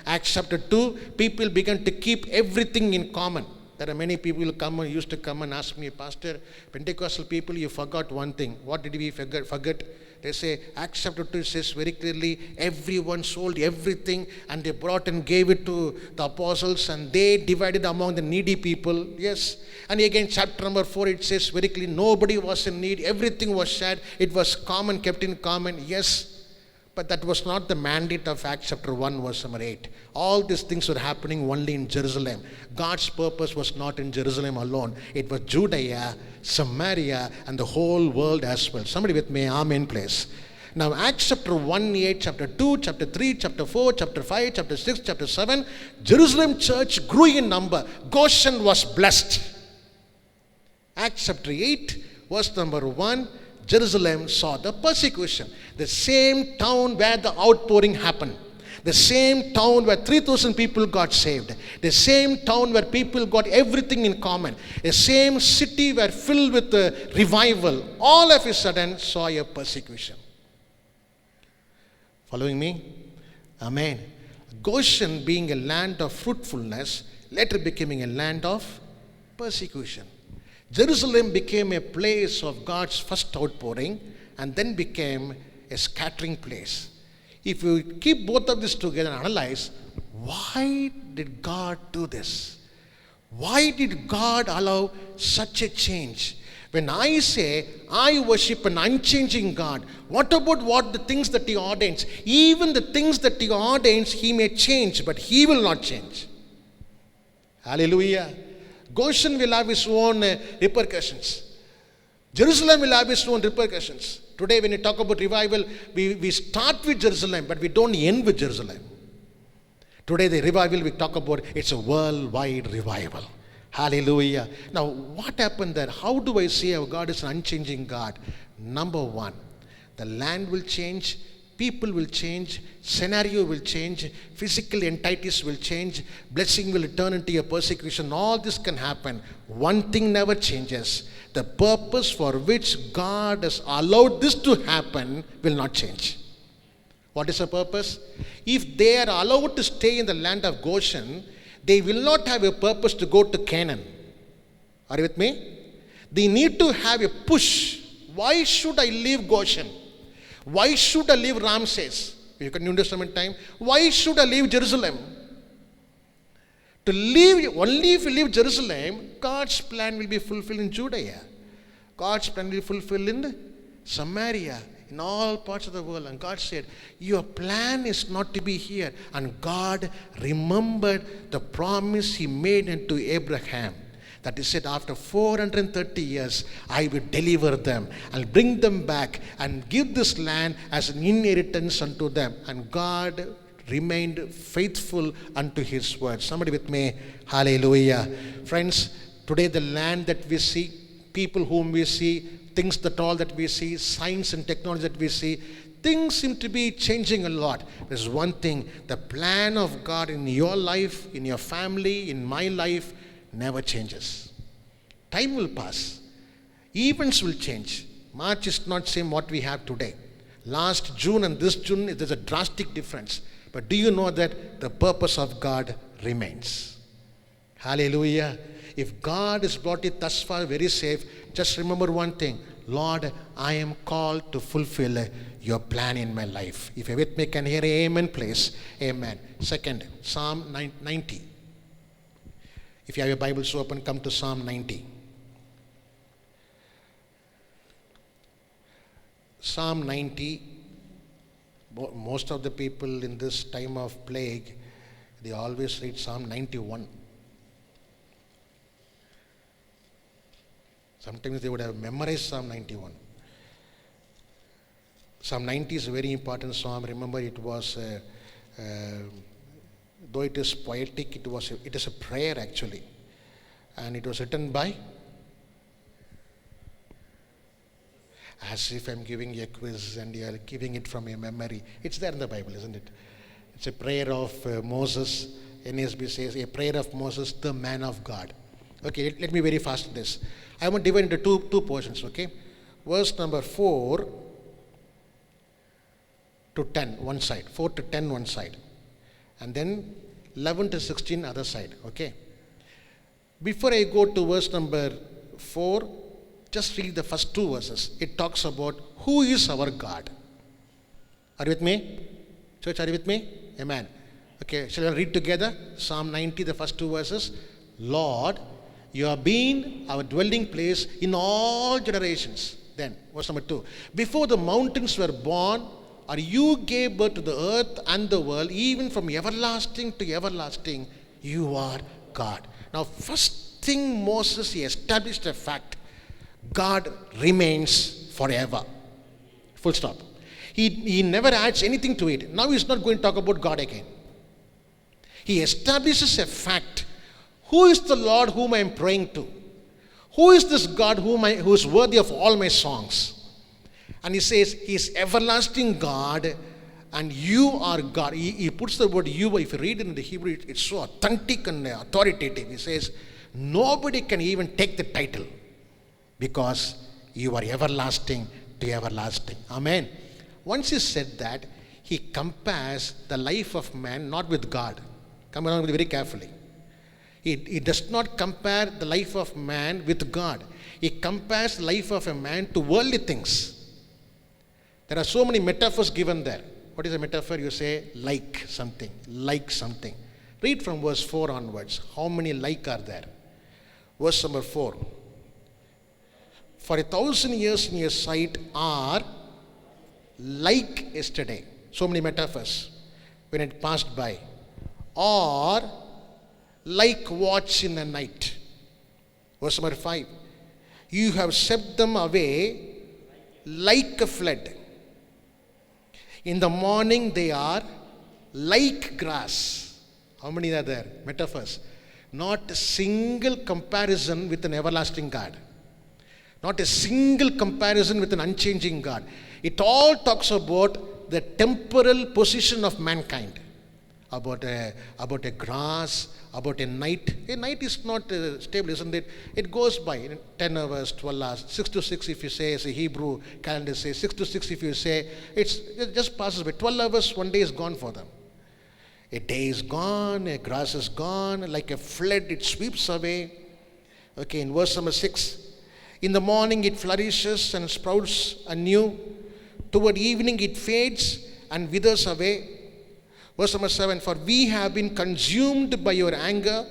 Acts chapter 2, people began to keep everything in common. There are many people who used to come and ask me, Pastor, Pentecostal people, you forgot one thing. What did we forget? They say, Acts chapter 2 says very clearly, everyone sold everything and they brought and gave it to the apostles and they divided among the needy people. Yes. And again, chapter number 4, it says very clearly, nobody was in need. Everything was shared. It was common, kept in common. Yes. But that was not the mandate of Acts chapter 1, verse number 8. All these things were happening only in Jerusalem. God's purpose was not in Jerusalem alone. It was Judea, Samaria, and the whole world as well. Somebody with me, amen, please. Now, Acts chapter 1, 8, chapter 2, chapter 3, chapter 4, chapter 5, chapter 6, chapter 7, Jerusalem church grew in number. Goshen was blessed. Acts chapter 8, verse number 1, Jerusalem saw the persecution. The same town where the outpouring happened. The same town where 3,000 people got saved. The same town where people got everything in common. The same city were filled with the revival. All of a sudden saw a persecution. Following me? Amen. Goshen being a land of fruitfulness, later becoming a land of persecution. Jerusalem became a place of God's first outpouring and then became a scattering place. If you keep both of this together and analyze, why did God do this? Why did God allow such a change? When I say I worship an unchanging God, what about the things that He ordains? Even the things that He ordains, He may change, but He will not change. Hallelujah. Goshen will have its own repercussions. Jerusalem will have its own repercussions. Today when you talk about revival, we start with Jerusalem, but we don't end with Jerusalem. Today the revival we talk about, it's a worldwide revival. Hallelujah. Now what happened there? How do I say our God is an unchanging God? Number one, the land will change. People will change, scenario will change, physical entities will change, blessing will turn into a persecution. All this can happen. One thing never changes. The purpose for which God has allowed this to happen will not change. What is the purpose? If they are allowed to stay in the land of Goshen, they will not have a purpose to go to Canaan. Are you with me? They need to have a push. Why should I leave Goshen? Why should I leave Ramses? You can New Testament time. Why should I leave Jerusalem? To leave, only if you leave Jerusalem, God's plan will be fulfilled in Judea. God's plan will be fulfilled in Samaria, in all parts of the world. And God said, your plan is not to be here. And God remembered the promise He made unto Abraham. That He said, after 430 years, I will deliver them and bring them back and give this land as an inheritance unto them. And God remained faithful unto His word. Somebody with me, hallelujah. Friends, today the land that we see, people whom we see, things that all that we see, science and technology that we see, things seem to be changing a lot. There's one thing, the plan of God in your life, in your family, in my life, never changes. Time will pass. Events will change. March is not same what we have today. Last June and this June, there's a drastic difference. But do you know that the purpose of God remains? Hallelujah. if God has brought you thus far very safe, just remember one thing. Lord, I am called to fulfill your plan in my life. If you're with me, can hear amen, please. Amen. Second, Psalm 90. If you have your Bibles open, come to Psalm 90. Psalm 90, most of the people in this time of plague, they always read Psalm 91. Sometimes they would have memorized Psalm 91. Psalm 90 is a very important psalm. Remember, it was, though it is poetic, it is a prayer actually. And it was written by, as if I'm giving you a quiz and you are giving it from your memory. It's there in the Bible, isn't it? It's a prayer of Moses. NASB says, a prayer of Moses, the man of God. Okay, let me very fast this. I want to divide into two portions, okay? Verse number 4 to 10, one side. 4 to 10, one side. And then 11 to 16, other side, okay? Before I go to verse number 4, just read the first two verses. It talks about who is our God. Are you with me? Church, are you with me? Amen. Okay, shall we read together? Psalm 90, the first two verses. Lord, you have been our dwelling place in all generations. Then, verse number 2. Before the mountains were born, or you gave birth to the earth and the world, even from everlasting to everlasting, you are God. Now, first thing Moses, he established a fact. God remains forever. Full stop. He never adds anything to it. Now he's not going to talk about God again. He establishes a fact. Who is the Lord whom I am praying to? Who is this God who is worthy of all my songs? And he says, he is everlasting God and you are God. He puts the word you, if you read it in the Hebrew, it's so authentic and authoritative. He says, nobody can even take the title because you are everlasting to everlasting. Amen. Once he said that, he compares the life of man not with God. Come along with me very carefully. He does not compare the life of man with God. He compares the life of a man to worldly things. There are so many metaphors given there. What is a metaphor? You say like something, like something. Read from verse 4 onwards. How many like are there? Verse number 4. For 1,000 years in your sight are like yesterday. So many metaphors when it passed by. Or like watch in the night. Verse number 5. You have swept them away like a flood. In the morning they are like grass. How many are there? Metaphors. Not a single comparison with an everlasting God. Not a single comparison with an unchanging God. It all talks about the temporal position of mankind. About a grass, about a night. A night is not stable, isn't it? It goes by 10 hours, 12 hours, 6 to 6 if you say, as a Hebrew calendar says, 6 to 6 if you say, it just passes by. 12 hours, one day is gone for them. A day is gone, a grass is gone, like a flood, it sweeps away. Okay, in verse number 6, in the morning it flourishes and sprouts anew. Toward evening it fades and withers away. Verse number 7, for we have been consumed by your anger,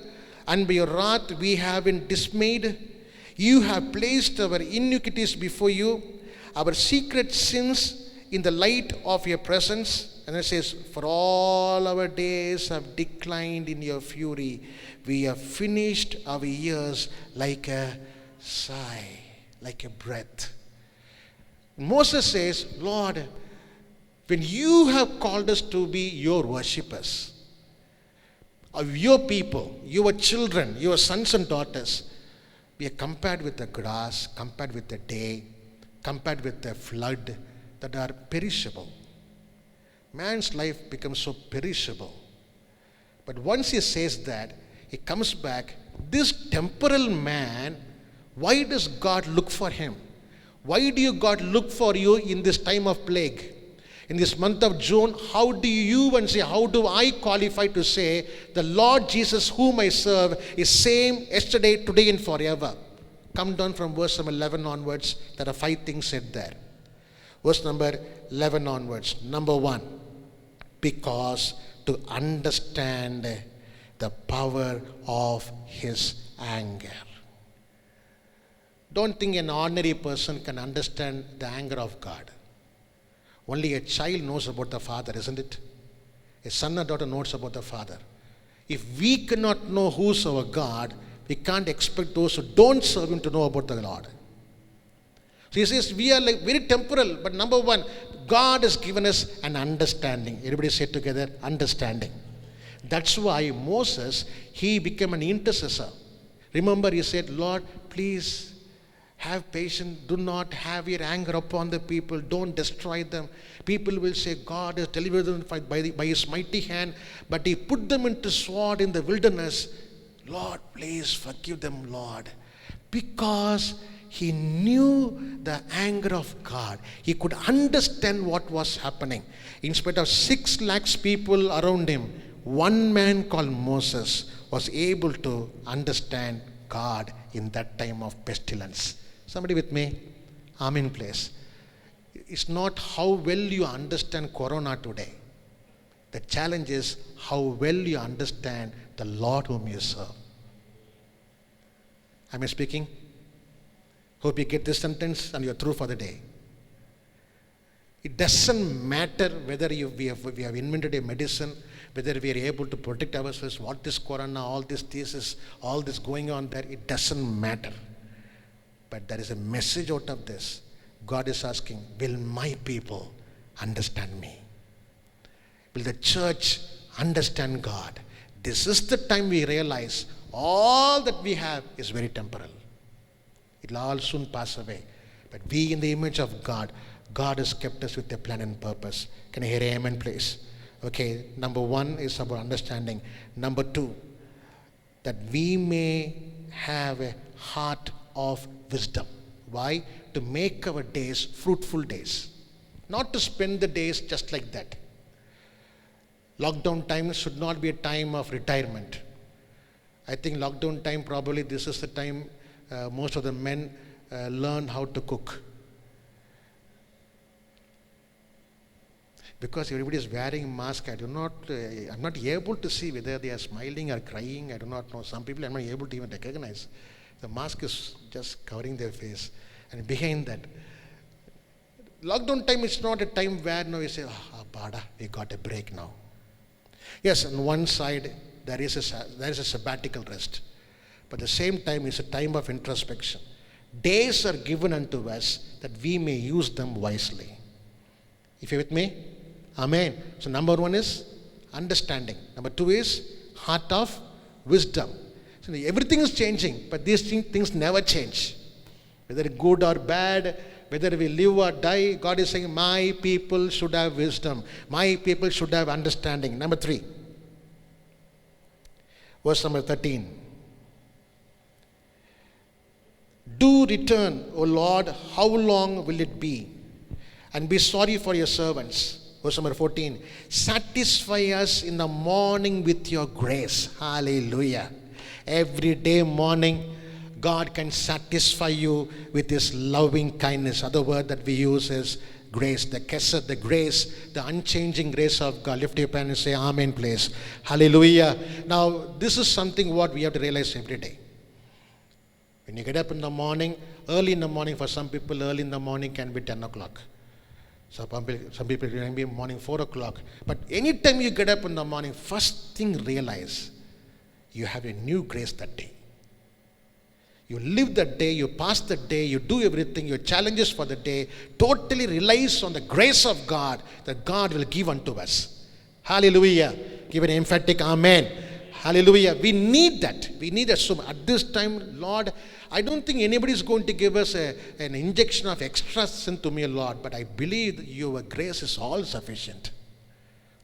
and by your wrath we have been dismayed. You have placed our iniquities before you, our secret sins in the light of your presence. And it says, for all our days have declined in your fury. We have finished our years like a sigh, like a breath. Moses says, Lord, when you have called us to be your worshippers, of your people, your children, your sons and daughters, we are compared with the grass, compared with the day, compared with the flood that are perishable. Man's life becomes so perishable. But once he says that, he comes back, this temporal man, why does God look for him? Why do you God look for you in this time of plague? In this month of June, how do you and say, how do I qualify to say, the Lord Jesus whom I serve is same yesterday, today and forever? Come down from verse number 11 onwards. There are 5 things said there. Verse number 11 onwards. Number 1, because to understand the power of his anger. Don't think an ordinary person can understand the anger of God. Only a child knows about the Father, isn't it? A son or daughter knows about the Father. If we cannot know who's our God, we can't expect those who don't serve him to know about the Lord. So he says we are like very temporal, but number 1, God has given us an understanding. Everybody say together, understanding. That's why Moses, he became an intercessor. Remember, he said, Lord, please have patience. Do not have your anger upon the people. Don't destroy them. People will say, God has delivered them by his mighty hand, but he put them into sword in the wilderness. Lord, please forgive them, Lord. Because he knew the anger of God. He could understand what was happening. In spite of 6 lakhs people around him, one man called Moses was able to understand God in that time of pestilence. Somebody with me? Amen, please. It's not how well you understand Corona today. The challenge is how well you understand the Lord whom you serve. Am I speaking? Hope you get this sentence and you're through for the day. It doesn't matter whether we have invented a medicine, whether we are able to protect ourselves, what this corona, all this thesis, all this going on there, it doesn't matter. But there is a message out of this. God is asking, will my people understand me? Will the church understand God? This is the time we realize all that we have is very temporal. It will all soon pass away. But we in the image of God, God has kept us with a plan and purpose. Can I hear amen, please? Okay, number 1 is about understanding. Number 2, that we may have a heart of wisdom. Why? To make our days fruitful days. Not to spend the days just like that. Lockdown time should not be a time of retirement. I think lockdown time, probably this is the time most of the men learn how to cook. Because everybody is wearing mask, I'm not able to see whether they are smiling or crying. I do not know. Some people I'm not able to even recognize. The mask is just covering their face. And behind that, lockdown time is not a time where now we say, we got a break now. Yes, on one side, there is a sabbatical rest. But at the same time, it's a time of introspection. Days are given unto us that we may use them wisely. If you're with me? Amen. So number 1 is understanding. Number 2 is heart of wisdom. So everything is changing, but these things never change. Whether good or bad, whether we live or die, God is saying, my people should have wisdom. My people should have understanding. Number 3. Verse number 13. Do return, O Lord, how long will it be? And be sorry for your servants. Verse number 14. Satisfy us in the morning with your grace. Hallelujah. Every day morning, God can satisfy you with his loving kindness. Other word that we use is grace. The kesed, the grace, the unchanging grace of God. Lift your hand and say amen, please. Hallelujah. Now, this is something what we have to realize every day. When you get up in the morning, early in the morning, for some people, early in the morning can be 10 o'clock. Some people can be morning 4 o'clock. But anytime you get up in the morning, first thing realize you have a new grace that day. You live that day, you pass the day, you do everything, your challenges for the day totally relies on the grace of God that God will give unto us. Hallelujah. Give an emphatic amen. Hallelujah. We need that. We need that. So at this time, Lord, I don't think anybody is going to give us an injection of extra sin to me, Lord, but I believe that your grace is all sufficient.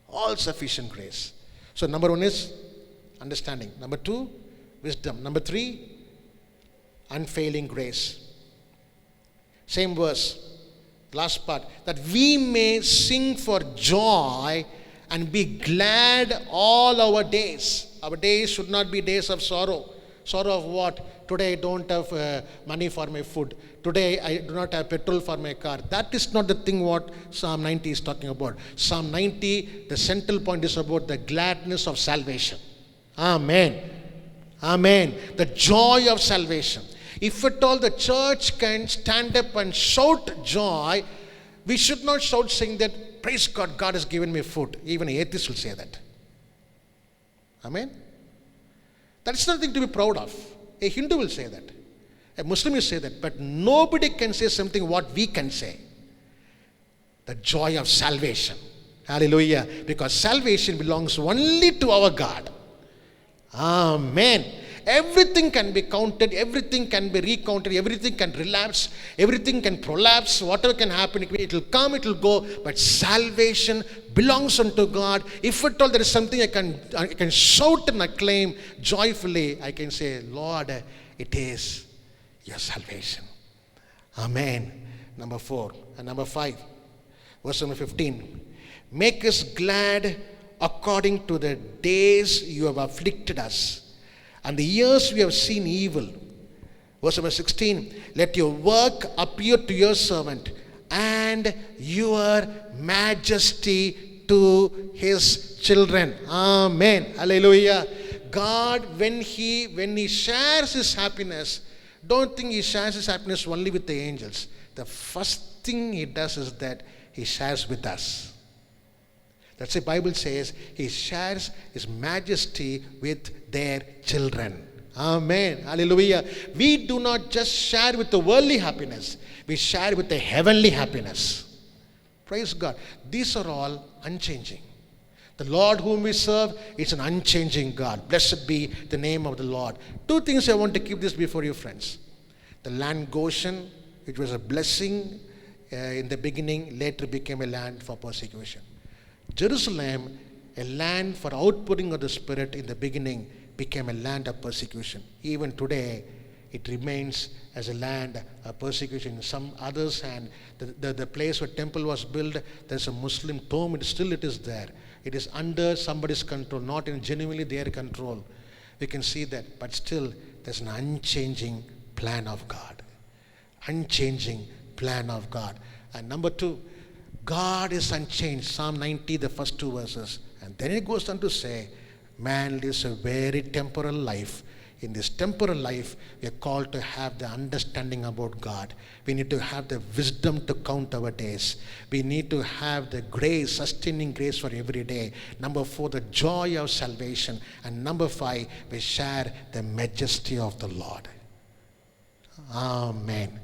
All sufficient grace. So number 1 is understanding. Number 2, wisdom. Number 3, unfailing grace. Same verse. last part, that we may sing for joy and be glad all our days. Our days should not be days of sorrow. Sorrow of what? Today I don't have money for my food. Today I do not have petrol for my car. That is not the thing what Psalm 90 is talking about. Psalm 90, the central point is about the gladness of salvation. Amen. Amen. The joy of salvation. If at all the church can stand up and shout joy, we should not shout saying that, praise God, God has given me food. Even an atheist will say that. Amen. That's nothing to be proud of. A Hindu will say that. A Muslim will say that. But nobody can say something what we can say. The joy of salvation. Hallelujah. Because salvation belongs only to our God. Amen. Everything can be counted, everything can be recounted, everything can relapse, everything can prolapse, whatever can happen, it will come, it will go, but salvation belongs unto God. If at all there is something I can shout and acclaim joyfully, I can say, Lord, it is your salvation. Amen. Number 4 and number 5, verse number 15. Make us glad according to the days you have afflicted us, and the years we have seen evil. Verse number 16. Let your work appear to your servant, and your majesty to his children. Amen. Hallelujah. God, when he shares his happiness, don't think he shares his happiness only with the angels. The first thing he does is that he shares with us. That's the Bible says he shares his majesty with their children. Amen. Hallelujah. We do not just share with the worldly happiness. We share with the heavenly happiness. Praise God. These are all unchanging. The Lord whom we serve is an unchanging God. Blessed be the name of the Lord. 2 things I want to keep this before you, friends. The land Goshen, which was a blessing in the beginning, later became a land for persecution. Jerusalem, a land for outpouring of the Spirit in the beginning, became a land of persecution. Even today, it remains as a land of persecution. In some others' hand, the place where temple was built, there's a Muslim tomb, it is there. It is under somebody's control, not in genuinely their control. We can see that, but still, there's an unchanging plan of God. Unchanging plan of God. And number 2, God is unchanged. Psalm 90, the first 2 verses. And then it goes on to say, man lives a very temporal life. In this temporal life, we are called to have the understanding about God. We need to have the wisdom to count our days. We need to have the grace, sustaining grace for every day. Number 4, the joy of salvation. And number 5, we share the majesty of the Lord. Amen.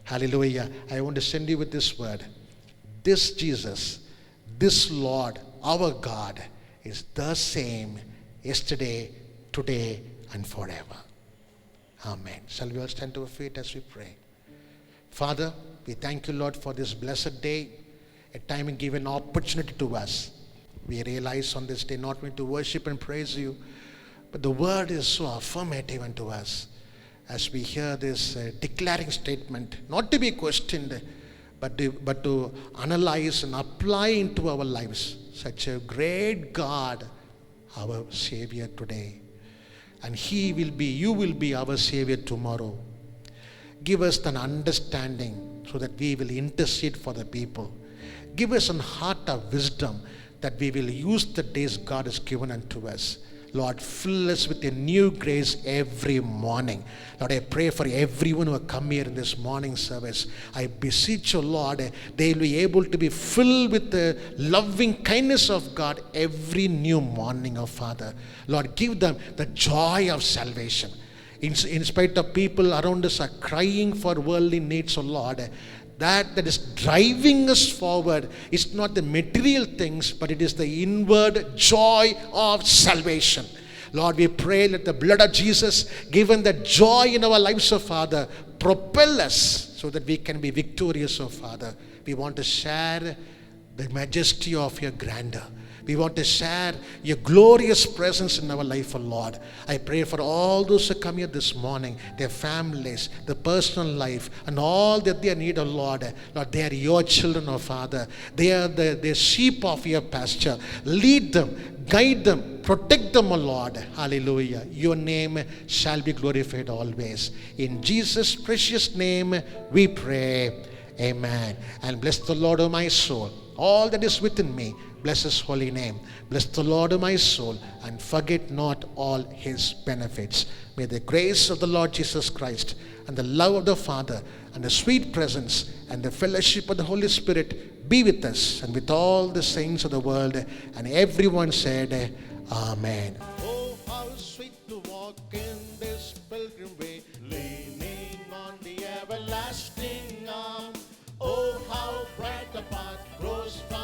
Hallelujah. I want to send you with this word. This Jesus, this Lord, our God, is the same yesterday, today, and forever. Amen. Shall we all stand to our feet as we pray? Father, we thank you, Lord, for this blessed day, a time and given opportunity to us. We realize on this day not only to worship and praise you, but the word is so affirmative unto us as we hear this declaring statement, not to be questioned, but to analyze and apply into our lives. Such a great God, our Savior today. And you will be our Savior tomorrow. Give us an understanding so that we will intercede for the people. Give us a heart of wisdom that we will use the days God has given unto us. Lord, fill us with a new grace every morning. Lord, I pray for everyone who have come here in this morning service. I beseech you, Lord, they will be able to be filled with the loving kindness of God every new morning, oh Father. Lord, give them the joy of salvation. In spite of people around us are crying for worldly needs, oh Lord, that is driving us forward is not the material things, but it is the inward joy of salvation. Lord, we pray that the blood of Jesus, given the joy in our lives, oh Father, propel us so that we can be victorious, oh Father. We want to share the majesty of your grandeur. We want to share your glorious presence in our life, O Lord. I pray for all those who come here this morning, their families, their personal life, and all that they need, O Lord. Lord, they are your children, O Father. They are the sheep of your pasture. Lead them, guide them, protect them, O Lord. Hallelujah. Your name shall be glorified always. In Jesus' precious name we pray. Amen. And bless the Lord, O my soul. All that is within me, bless his holy name. Bless the Lord, O my soul, and forget not all his benefits. May the grace of the Lord Jesus Christ and the love of the Father and the sweet presence and the fellowship of the Holy Spirit be with us and with all the saints of the world. And everyone said, Amen. Oh, how sweet to walk in this pilgrim way, leaning on the everlasting arm. Oh, how bright the path grows far